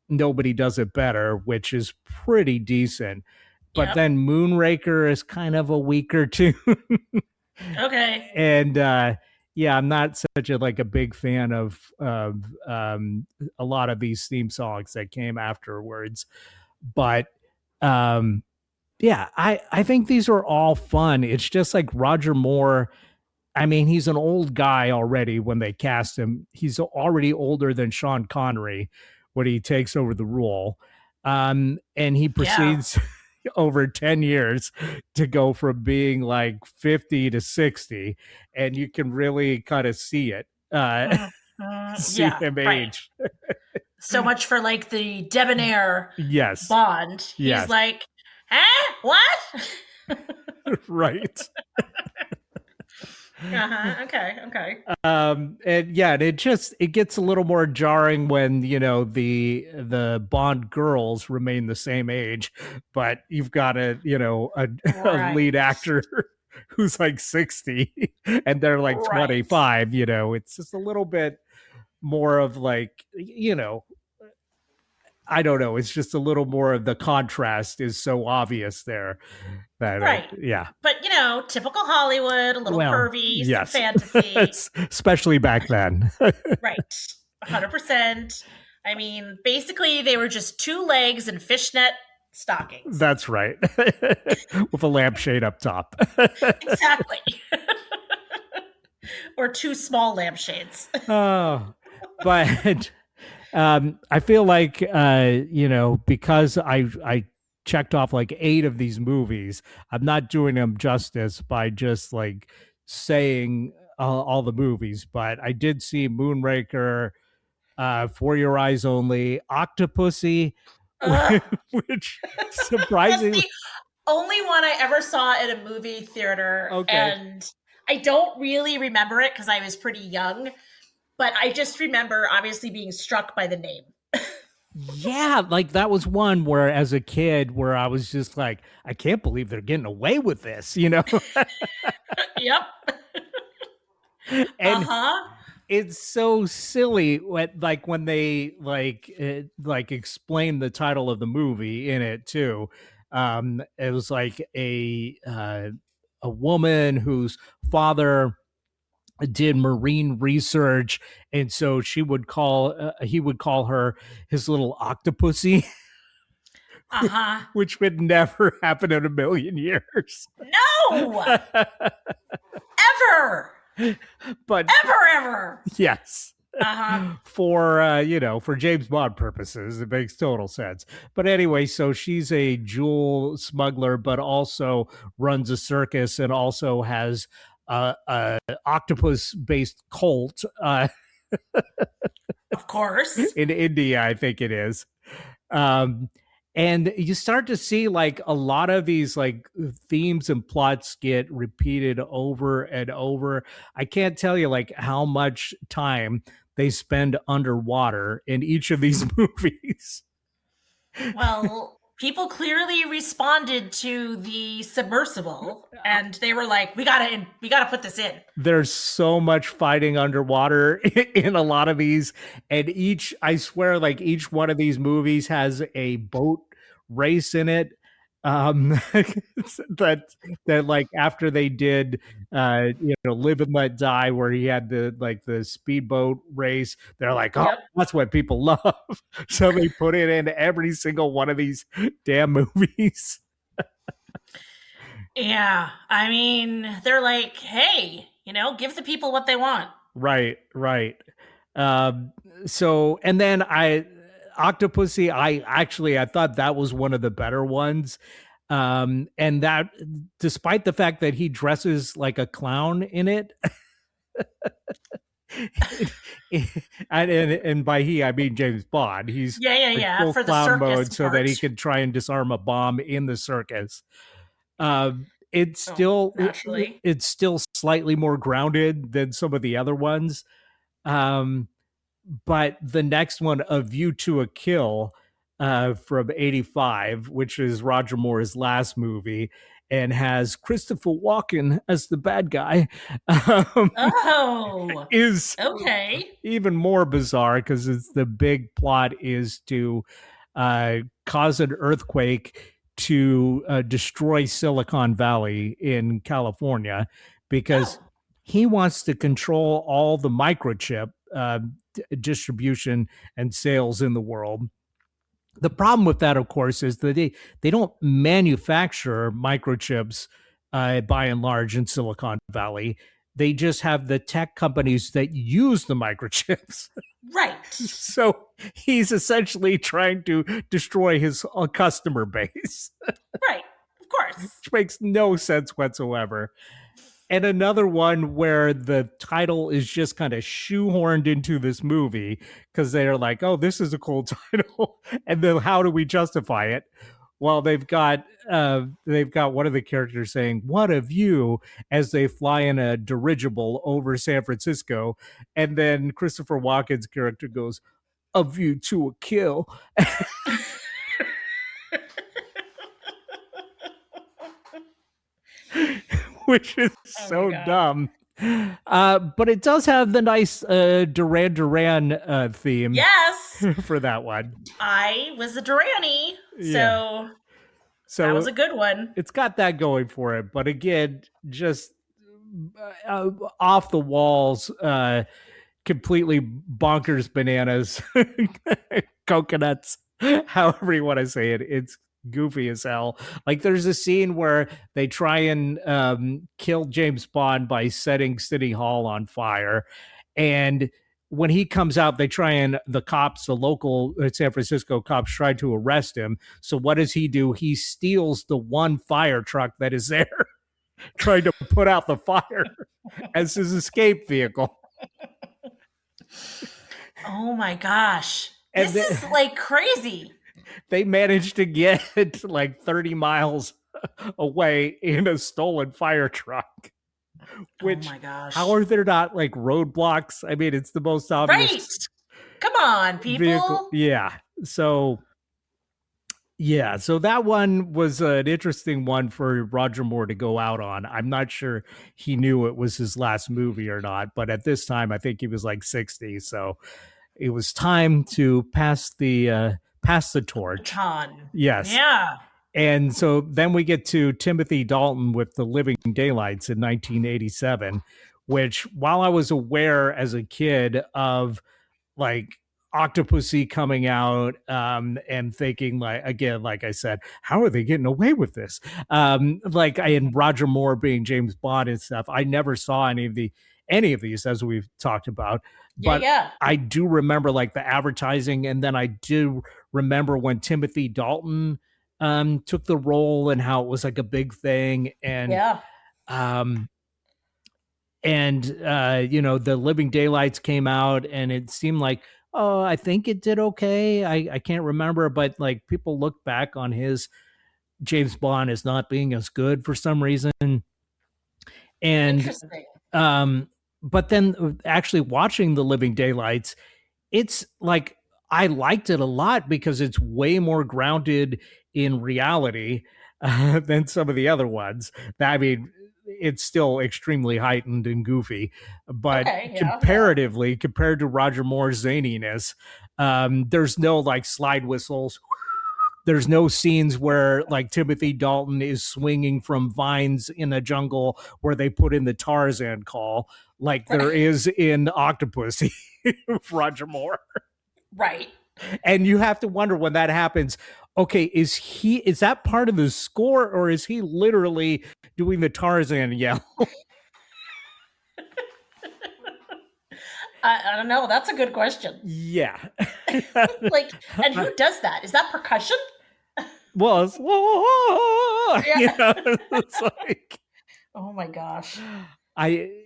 Nobody Does It Better, which is pretty decent. But then Moonraker is kind of a weaker tune. Okay. And yeah, I'm not such a big fan of a lot of these theme songs that came afterwards. But yeah, I think these are all fun. It's just like Roger Moore. I mean, he's an old guy already when they cast him. He's already older than Sean Connery when he takes over the role. And he proceeds over 10 years to go from being like 50 to 60. And you can really kind of see it. See him age. So much for like the debonair Bond. He's like, huh? What? Right. Okay. And yeah, it gets a little more jarring when the Bond girls remain the same age, but you've got a lead actor who's like 60 and they're like 25. It's just a little bit more of like, I don't know. It's just a little more of the contrast is so obvious there. That, yeah. But, typical Hollywood, a little pervy, some fantasy. Especially back then. Right. 100%. I mean, basically, they were just two legs and fishnet stockings. That's right. With a lampshade up top. Exactly. Or two small lampshades. Oh, but... I feel like, because I checked off like 8 of these movies, I'm not doing them justice by just like saying all the movies, but I did see Moonraker, For Your Eyes Only, Octopussy, which surprisingly... That's the only one I ever saw at a movie theater. Okay. And I don't really remember it because I was pretty young. But I just remember obviously being struck by the name. Yeah, like that was one where as a kid where I was just like, I can't believe they're getting away with this, Yep. And it's so silly when they explain the title of the movie in it too. It was like a woman whose father did marine research, and so he would call her his little Octopussy, which would never happen in a million years. No, ever. But ever. Yes. For James Bond purposes, it makes total sense. But anyway, so she's a jewel smuggler, but also runs a circus and also has octopus-based cult, of course, in India, I think it is. And you start to see like a lot of these like themes and plots get repeated over and over. I can't tell you like how much time they spend underwater in each of these movies. Well, people clearly responded to the submersible and they were like, we gotta put this in. There's so much fighting underwater in a lot of these. And I swear, like each one of these movies has a boat race in it. um that like after they did Live and Let Die, where he had the speedboat race, they're like, oh, Yep. that's what people love. So they put it in every single one of these damn movies. Yeah. I mean, they're like, hey, give the people what they want. Right. So, and then Octopussy, I thought that was one of the better ones. And that, despite the fact that he dresses like a clown in it, and by he I mean James Bond. He's Yeah. full For the clown circus mode so that he part. can try and disarm a bomb in the circus. It's Oh, still naturally. it's still slightly more grounded than some of the other ones. But the next one, A View to a Kill, from '85, which is Roger Moore's last movie, and has Christopher Walken as the bad guy, Oh, is okay. even more bizarre because it's the big plot is to cause an earthquake to destroy Silicon Valley in California, because he wants to control all the microchip distribution and sales in the world. The problem with that, of course, is that they don't manufacture microchips by and large in Silicon Valley. They just have the tech companies that use the microchips. Right. So he's essentially trying to destroy his customer base, Right. Of course. which makes no sense whatsoever. And another one where the title is just kind of shoehorned into this movie because they're like, oh, this is a cool title. And then how do we justify it? Well, they've got one of the characters saying, "What a view," as they fly in a dirigible over San Francisco. And then Christopher Walken's character goes, "A view to a kill." Which is so dumb. But it does have the nice Duran Duran theme Yes. for that one. I was a Duranie, so So that was a good one. It's got that going for it. But again, just off the walls, completely bonkers bananas, coconuts, however you want to say it. It's goofy as hell. Like there's a scene where they try and kill James Bond by setting City Hall on fire. And when he comes out, the local San Francisco cops try to arrest him. So what does he do? He steals the one fire truck that is there, trying to put out the fire as his escape vehicle. Oh my gosh. And This is like crazy. They managed to get like 30 miles away in a stolen fire truck. Which, oh my gosh. how are there not like roadblocks? I mean, it's the most obvious. Right. Come on, people. Vehicle. Yeah. So that one was an interesting one for Roger Moore to go out on. I'm not sure he knew it was his last movie or not, but at this time, I think he was like 60. So it was time to pass the torch. Baton. Yes. Yeah. And so then we get to Timothy Dalton with The Living Daylights in 1987, which, while I was aware as a kid of like Octopussy coming out, and thinking, like, again, like I said, how are they getting away with this? And Roger Moore being James Bond and stuff, I never saw any of these, as we've talked about. But yeah. I do remember like the advertising, and then I do remember when Timothy Dalton took the role and how it was like a big thing. And The Living Daylights came out, and it seemed like, oh, I think it did okay. I can't remember, but like people look back on his James Bond as not being as good for some reason. And interesting. But then actually watching The Living Daylights, it's like I liked it a lot because it's way more grounded in reality than some of the other ones. I mean, it's still extremely heightened and goofy, but comparatively, compared to Roger Moore's zaniness, there's no like slide whistles There's no scenes where like Timothy Dalton is swinging from vines in a jungle where they put in the Tarzan call like there is in Octopussy with Roger Moore. Right. And you have to wonder when that happens, okay, is that part of the score or is he literally doing the Tarzan yell? I don't know. That's a good question. Yeah. Like, and who does that? Is that percussion? Well, it's, whoa, Yeah. you know, it's like, Oh my gosh.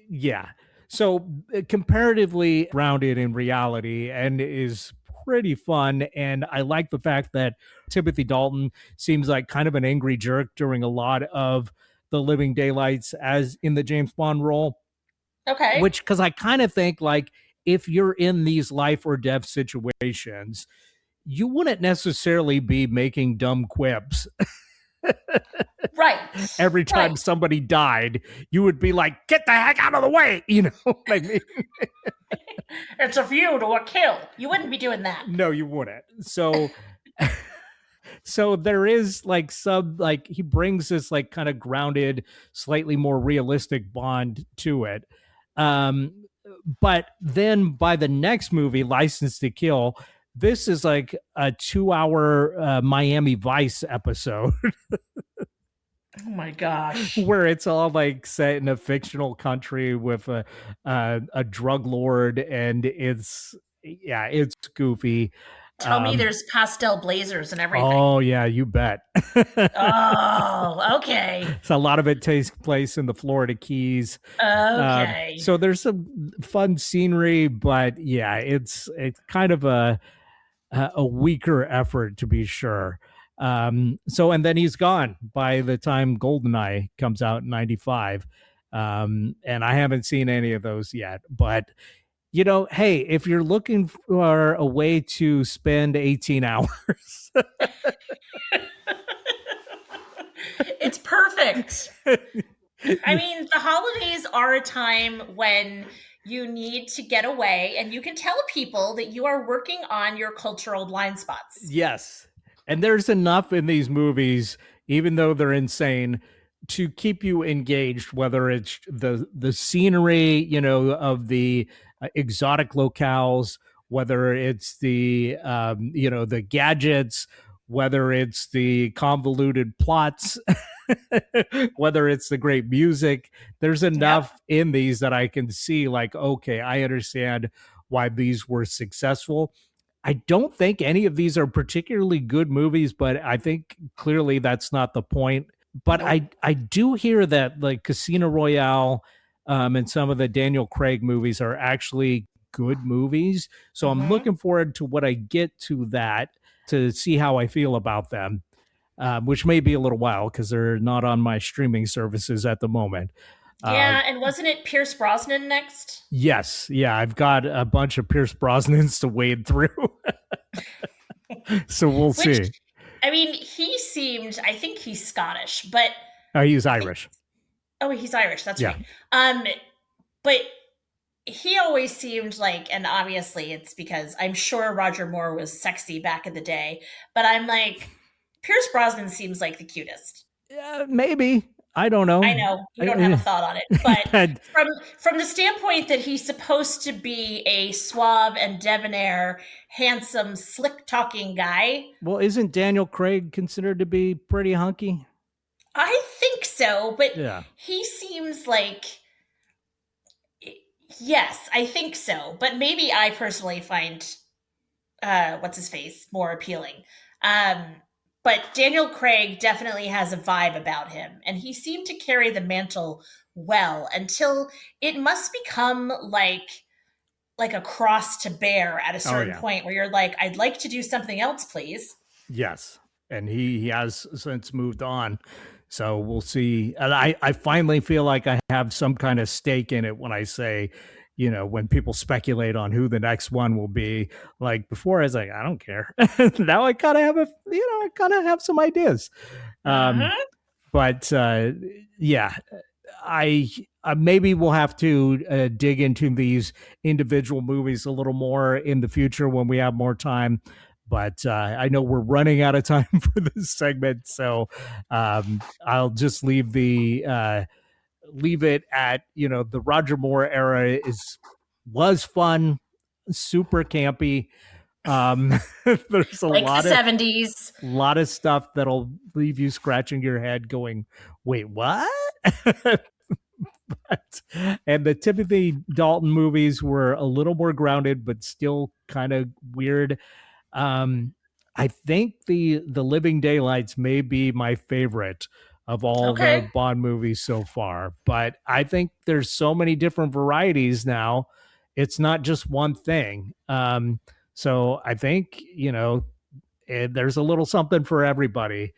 yeah. So comparatively grounded in reality and is pretty fun. And I like the fact that Timothy Dalton seems like kind of an angry jerk during a lot of the Living Daylights as in the James Bond role. Okay. Which, because I kind of think like if you're in these life or death situations, you wouldn't necessarily be making dumb quips. Right. Every time Right. somebody died, you would be like, get the heck out of the way. You know what I mean? It's a view to a kill. You wouldn't be doing that. No, you wouldn't. So so there is like he brings this like kind of grounded, slightly more realistic Bond to it. But then by the next movie, License to Kill, this is like a 2-hour Miami Vice episode. Oh my gosh. Where it's all like set in a fictional country with a drug lord, and it's goofy. Tell me there's pastel blazers and everything. Oh yeah, you bet. Oh, okay. So a lot of it takes place in the Florida Keys. Okay. So there's some fun scenery, but yeah, it's kind of a weaker effort to be sure. So and then he's gone by the time GoldenEye comes out in '95, and I haven't seen any of those yet. But you know, hey, if you're looking for a way to spend 18 hours, It's perfect. I mean, the holidays are a time when you need to get away and you can tell people that you are working on your cultural blind spots. yes. And there's enough in these movies, even though they're insane, to keep you engaged, whether it's the scenery, you know, of the exotic locales, whether it's the you know, the gadgets, whether it's the convoluted plots, whether it's the great music. There's enough in these that I can see like, okay, I understand why these were successful. I don't think any of these are particularly good movies, but I think clearly that's not the point. But I do hear that like Casino Royale and some of the Daniel Craig movies are actually good movies. So I'm looking forward to what I get to that to see how I feel about them, which may be a little while because they're not on my streaming services at the moment. Yeah, and wasn't it Pierce Brosnan next? Yes. Yeah, I've got a bunch of Pierce Brosnans to wade through. So we'll see. I mean, I think he's Scottish, but He's Irish. Oh, he's Irish. That's Yeah. right. But he always seemed like, and obviously it's because I'm sure Roger Moore was sexy back in the day, but I'm like, Pierce Brosnan seems like the cutest. Yeah, maybe. I don't know. I know you don't have a thought on it, but from the standpoint that he's supposed to be a suave and debonair, handsome, slick-talking guy. Well, isn't Daniel Craig considered to be pretty hunky? I think so, but Yeah. he seems like, yes, I think so. But maybe I personally find what's his face more appealing. But Daniel Craig definitely has a vibe about him, and he seemed to carry the mantle well until it must become like a cross to bear at a certain point where you're like, I'd like to do something else, please. Yes. And he has since moved on. So we'll see. And I finally feel like I have some kind of stake in it when I say, you know, when people speculate on who the next one will be. Like before I was like, I don't care. Now I kind of have some ideas. But yeah, I maybe we'll have to dig into these individual movies a little more in the future when we have more time. But I know we're running out of time for this segment, so I'll just leave it at, the Roger Moore era was fun, super campy. There's a like lot the of 70s. lot of stuff that'll leave you scratching your head going, wait, what? And the Timothy Dalton movies were a little more grounded, but still kind of weird. I think the Living Daylights may be my favorite of all the Bond movies so far, but I think there's so many different varieties now. It's not just one thing. So I think, there's a little something for everybody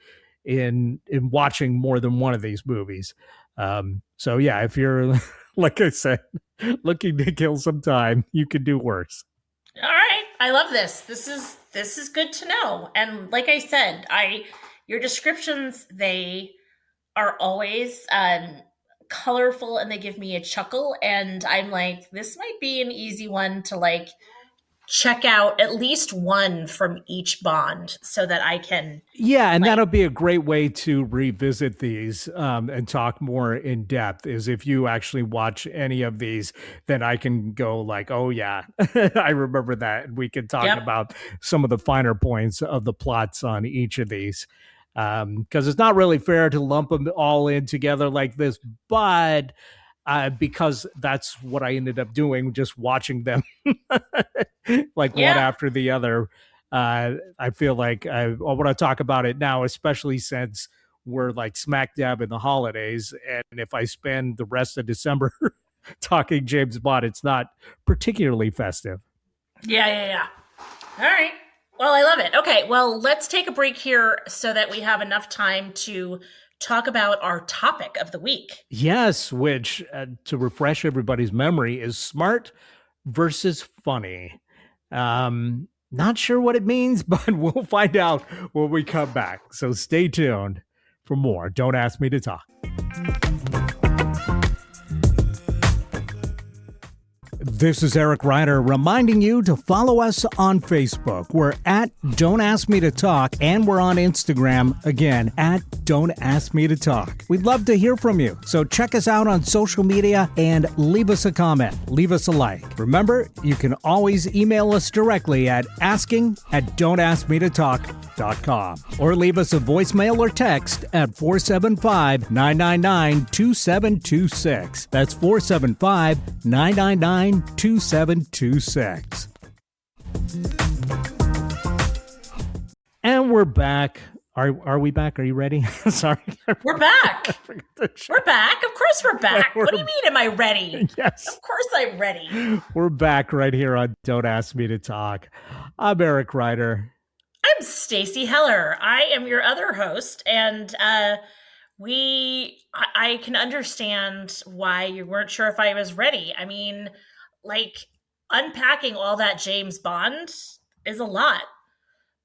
in watching more than one of these movies. So yeah, if you're, like I said, looking to kill some time, you could do worse. All right. I love this. This is good to know. And like I said, your descriptions, they are always colorful and they give me a chuckle. And I'm like, this might be an easy one to check out at least one from each Bond so that I can. Yeah, and that'll be a great way to revisit these and talk more in depth, is if you actually watch any of these, then I can go oh yeah, I remember that. And we can talk about some of the finer points of the plots on each of these. Because it's not really fair to lump them all in together like this, but because that's what I ended up doing, just watching them one after the other. I feel like I want to talk about it now, especially since we're smack dab in the holidays. And if I spend the rest of December talking James Bond, it's not particularly festive. Yeah. All right. Well, I love it. Okay. Well, let's take a break here so that we have enough time to talk about our topic of the week. Yes, which, to refresh everybody's memory, is smart versus funny. Not sure what it means, but we'll find out when we come back. So stay tuned for more Don't Ask Me to Talk. This is Eric Ryder reminding you to follow us on Facebook. We're at Don't Ask Me to Talk, and we're on Instagram, again, at Don't Ask Me to Talk. We'd love to hear from you, so check us out on social media and leave us a comment. Leave us a like. Remember, you can always email us directly at asking@don'taskmetotalk.com or leave us a voicemail or text at 475-999-2726. That's 475-999-2726. And we're back. Are we back? Are you ready? Sorry. We're back. We're back. Of course we're back. What do you mean, am I ready? Yes. Of course I'm ready. We're back right here on Don't Ask Me to Talk. I'm Eric Ryder. I'm Stacey Heller. I am your other host, and I can understand why you weren't sure if I was ready. I mean, unpacking all that James Bond is a lot.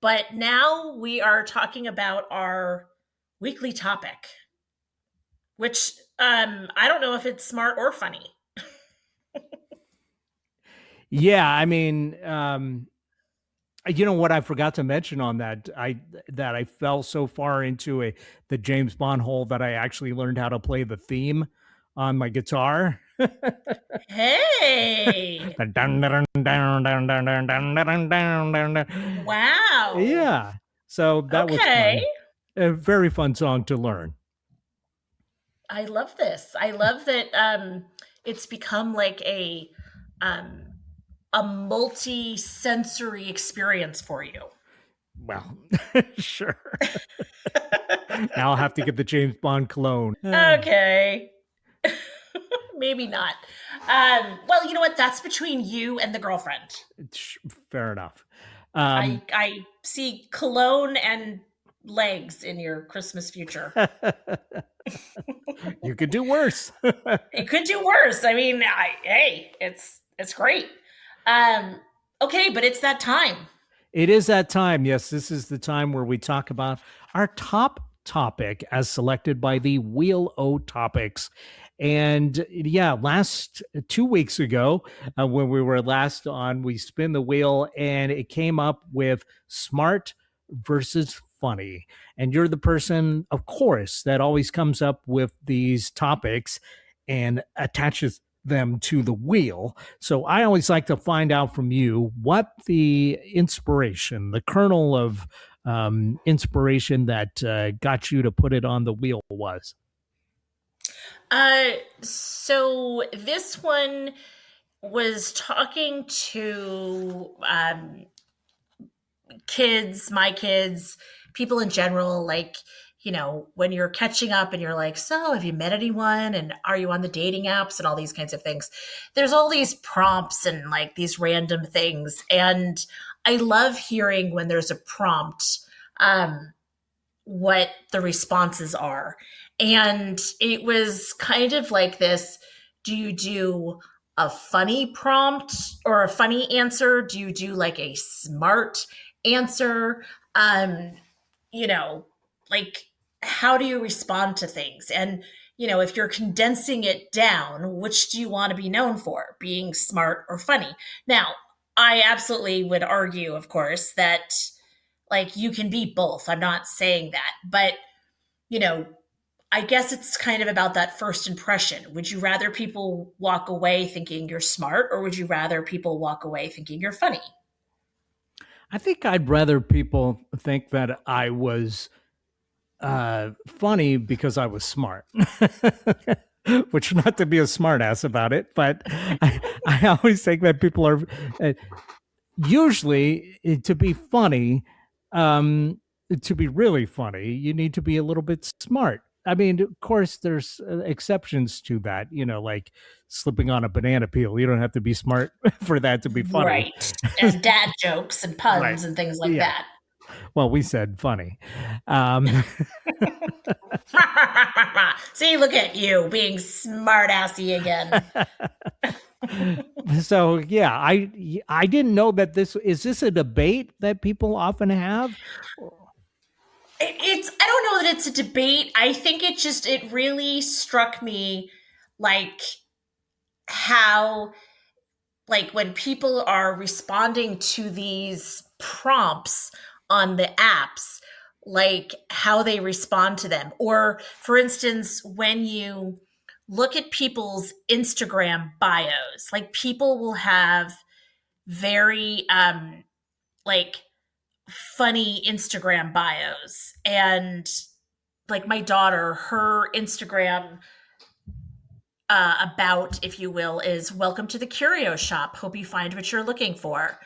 But now we are talking about our weekly topic, which I don't know if it's smart or funny. Yeah, I mean, you know what I forgot to mention on that? I fell so far into the James Bond hole that I actually learned how to play the theme on my guitar. Hey! Wow! Yeah. So that was fun. A very fun song to learn. I love this. I love that it's become a multi-sensory experience for you. Well, sure. Now I'll have to get the James Bond cologne. Okay. Maybe not. Well, you know what? That's between you and the girlfriend. Fair enough. I see cologne and legs in your Christmas future. You could do worse. It could do worse. I mean, it's great. Okay, but it's that time. It is that time. Yes, this is the time where we talk about our top topic as selected by the Wheel O Topics. And yeah, last 2 weeks ago, when we were last on, we spin the wheel and it came up with smart versus funny. And you're the person, of course, that always comes up with these topics and attaches them to the wheel. So I always like to find out from you what the inspiration, the kernel of inspiration that got you to put it on the wheel was. So this one was talking to kids, my kids, people in general, like, you know, when you're catching up and you're like, so have you met anyone? And are you on the dating apps and all these kinds of things? There's all these prompts and like these random things. And I love hearing when there's a prompt, what the responses are. And it was kind of like this, do you do a funny prompt or a funny answer? Do you do like a smart answer? You know, like how do you respond to things? And, you know, if you're condensing it down, which do you want to be known for, being smart or funny? Now, I absolutely would argue, of course, that like you can be both. I'm not saying that, but, you know, I guess it's kind of about that first impression. Would you rather people walk away thinking you're smart, or would you rather people walk away thinking you're funny? I think I'd rather people think that I was funny because I was smart. Which, not to be a smartass about it, but I always think that people are usually to be funny, to be really funny, you need to be a little bit smart. I mean, of course, there's exceptions to that, you know, like slipping on a banana peel. You don't have to be smart for that to be funny. Right. And dad jokes and puns Right. and things like Yeah. that. Well, we said funny. See, look at you being smart-assy again. So yeah, I didn't know that is this a debate that people often have? It's I don't know that it's a debate. I think it really struck me like how like when people are responding to these prompts on the apps, like how they respond to them. Or for instance, when you look at people's Instagram bios, like people will have very like funny Instagram bios. And like my daughter, her Instagram about, if you will, is welcome to the curio shop. Hope you find what you're looking for.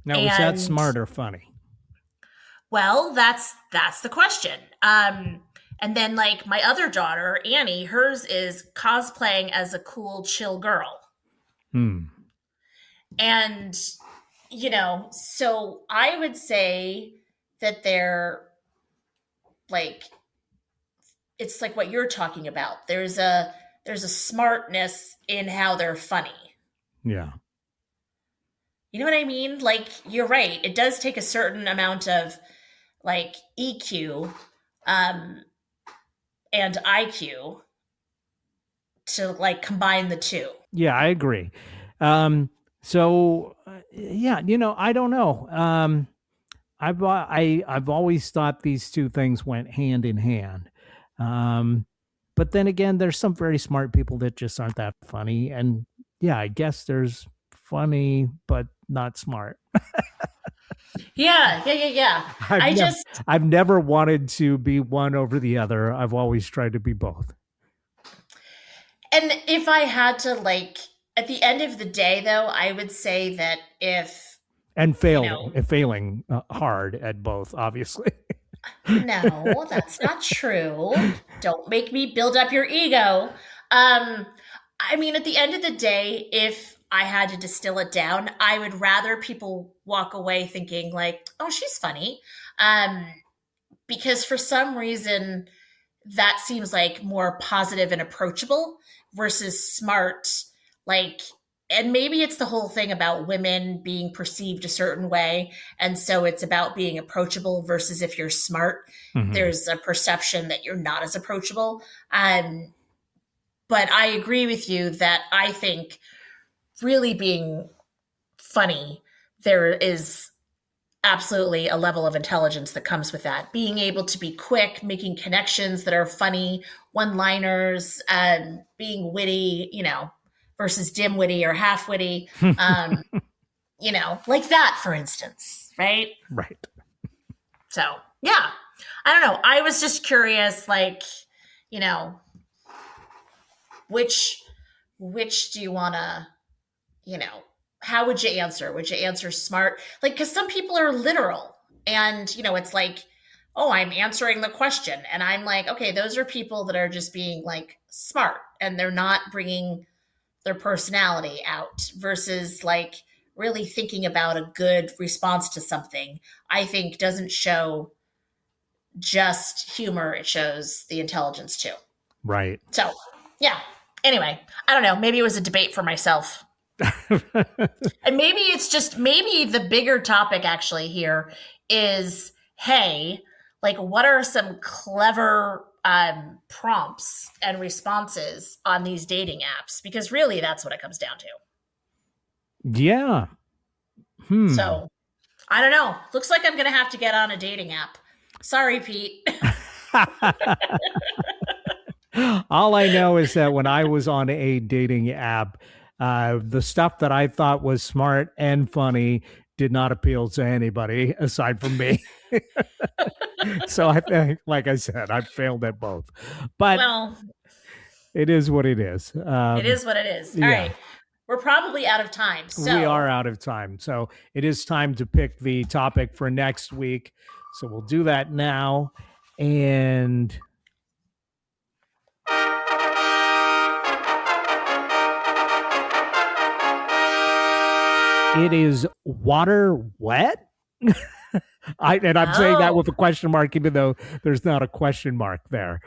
Now, is that smart or funny? Well, that's the question. And then like my other daughter, Annie, hers is cosplaying as a cool, chill girl. And, you know, so I would say that they're like, it's like what you're talking about. There's a smartness in how they're funny. Yeah. You know what I mean? Like, you're right. It does take a certain amount of like EQ and IQ to like combine the two. Yeah, I agree. So yeah, you know, I don't know. I've always thought these two things went hand in hand. But then again, there's some very smart people that just aren't that funny. And yeah, I guess there's funny, but not smart. Yeah. I've never wanted to be one over the other. I've always tried to be both. And if I had to like, at the end of the day, though, I would say that failing hard at both, obviously. No, that's not true. Don't make me build up your ego. I mean, at the end of the day, if I had to distill it down, I would rather people walk away thinking like, oh, she's funny. Because for some reason, that seems like more positive and approachable versus smart. Like, and maybe it's the whole thing about women being perceived a certain way. And so it's about being approachable versus if you're smart, there's a perception that you're not as approachable. But I agree with you that I think really being funny, there is absolutely a level of intelligence that comes with that. Being able to be quick, making connections that are funny, one-liners, being witty, versus dim-witty or half-witty, like that, for instance, right? Right. So, yeah. I don't know. I was just curious, which do you want to, how would you answer? Would you answer smart? Because some people are literal and, it's like, oh, I'm answering the question. And I'm like, okay, those are people that are just being smart and they're not bringing their personality out versus really thinking about a good response to something, I think doesn't show just humor. It shows the intelligence too. Right. So, yeah. Anyway, I don't know. Maybe it was a debate for myself. And maybe the bigger topic actually here is, hey, what are some clever prompts and responses on these dating apps? Because really that's what it comes down to. Yeah. So I don't know. Looks like I'm going to have to get on a dating app. Sorry, Pete. All I know is that when I was on a dating app, the stuff that I thought was smart and funny did not appeal to anybody aside from me. So I think, like I said, I failed at both. But it is what it is. It is what it is. All right. We're probably out of time. So we are out of time. So it is time to pick the topic for next week. So we'll do that now. And it is water wet. I'm saying that with a question mark, even though there's not a question mark there.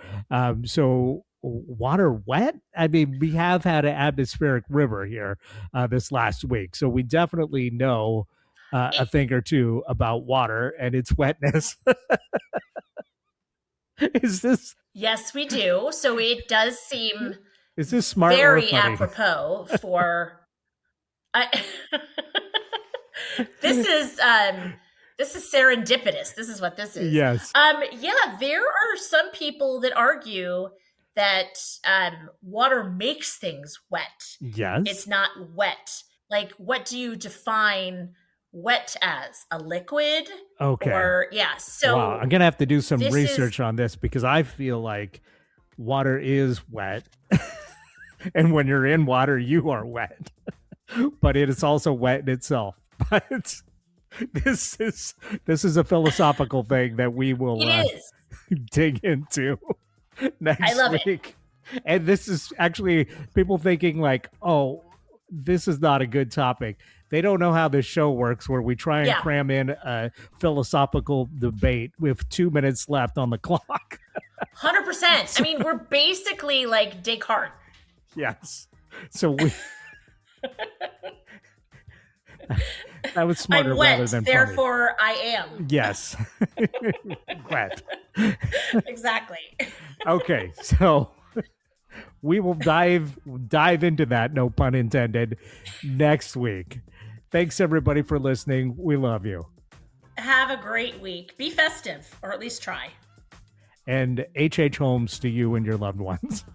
So water wet? I mean, we have had an atmospheric river here this last week. So we definitely know a thing or two about water and its wetness. Is this? Yes, we do. So it does seem is this smart very or funny? Apropos for this is serendipitous. This is what this is. Yes. Yeah, there are some people that argue that water makes things wet. Yes. It's not wet. What do you define wet as? A liquid? Okay. Or so wow, I'm gonna have to do some research on this because I feel like water is wet. And when you're in water, you are wet. But it is also wet in itself. But this is a philosophical thing that we will dig into next week. And this is actually people thinking oh, this is not a good topic. They don't know how this show works where we try and cram in a philosophical debate with 2 minutes left on the clock. 100%. I mean, we're basically like Descartes. Yes. So we... That was smarter I'm wet, rather than therefore funny. I am. Yes. Wet. Exactly. Okay, so we will dive into that, no pun intended, next week. Thanks everybody for listening. We love you. Have a great week. Be festive, or at least try. And H.H. Holmes to you and your loved ones.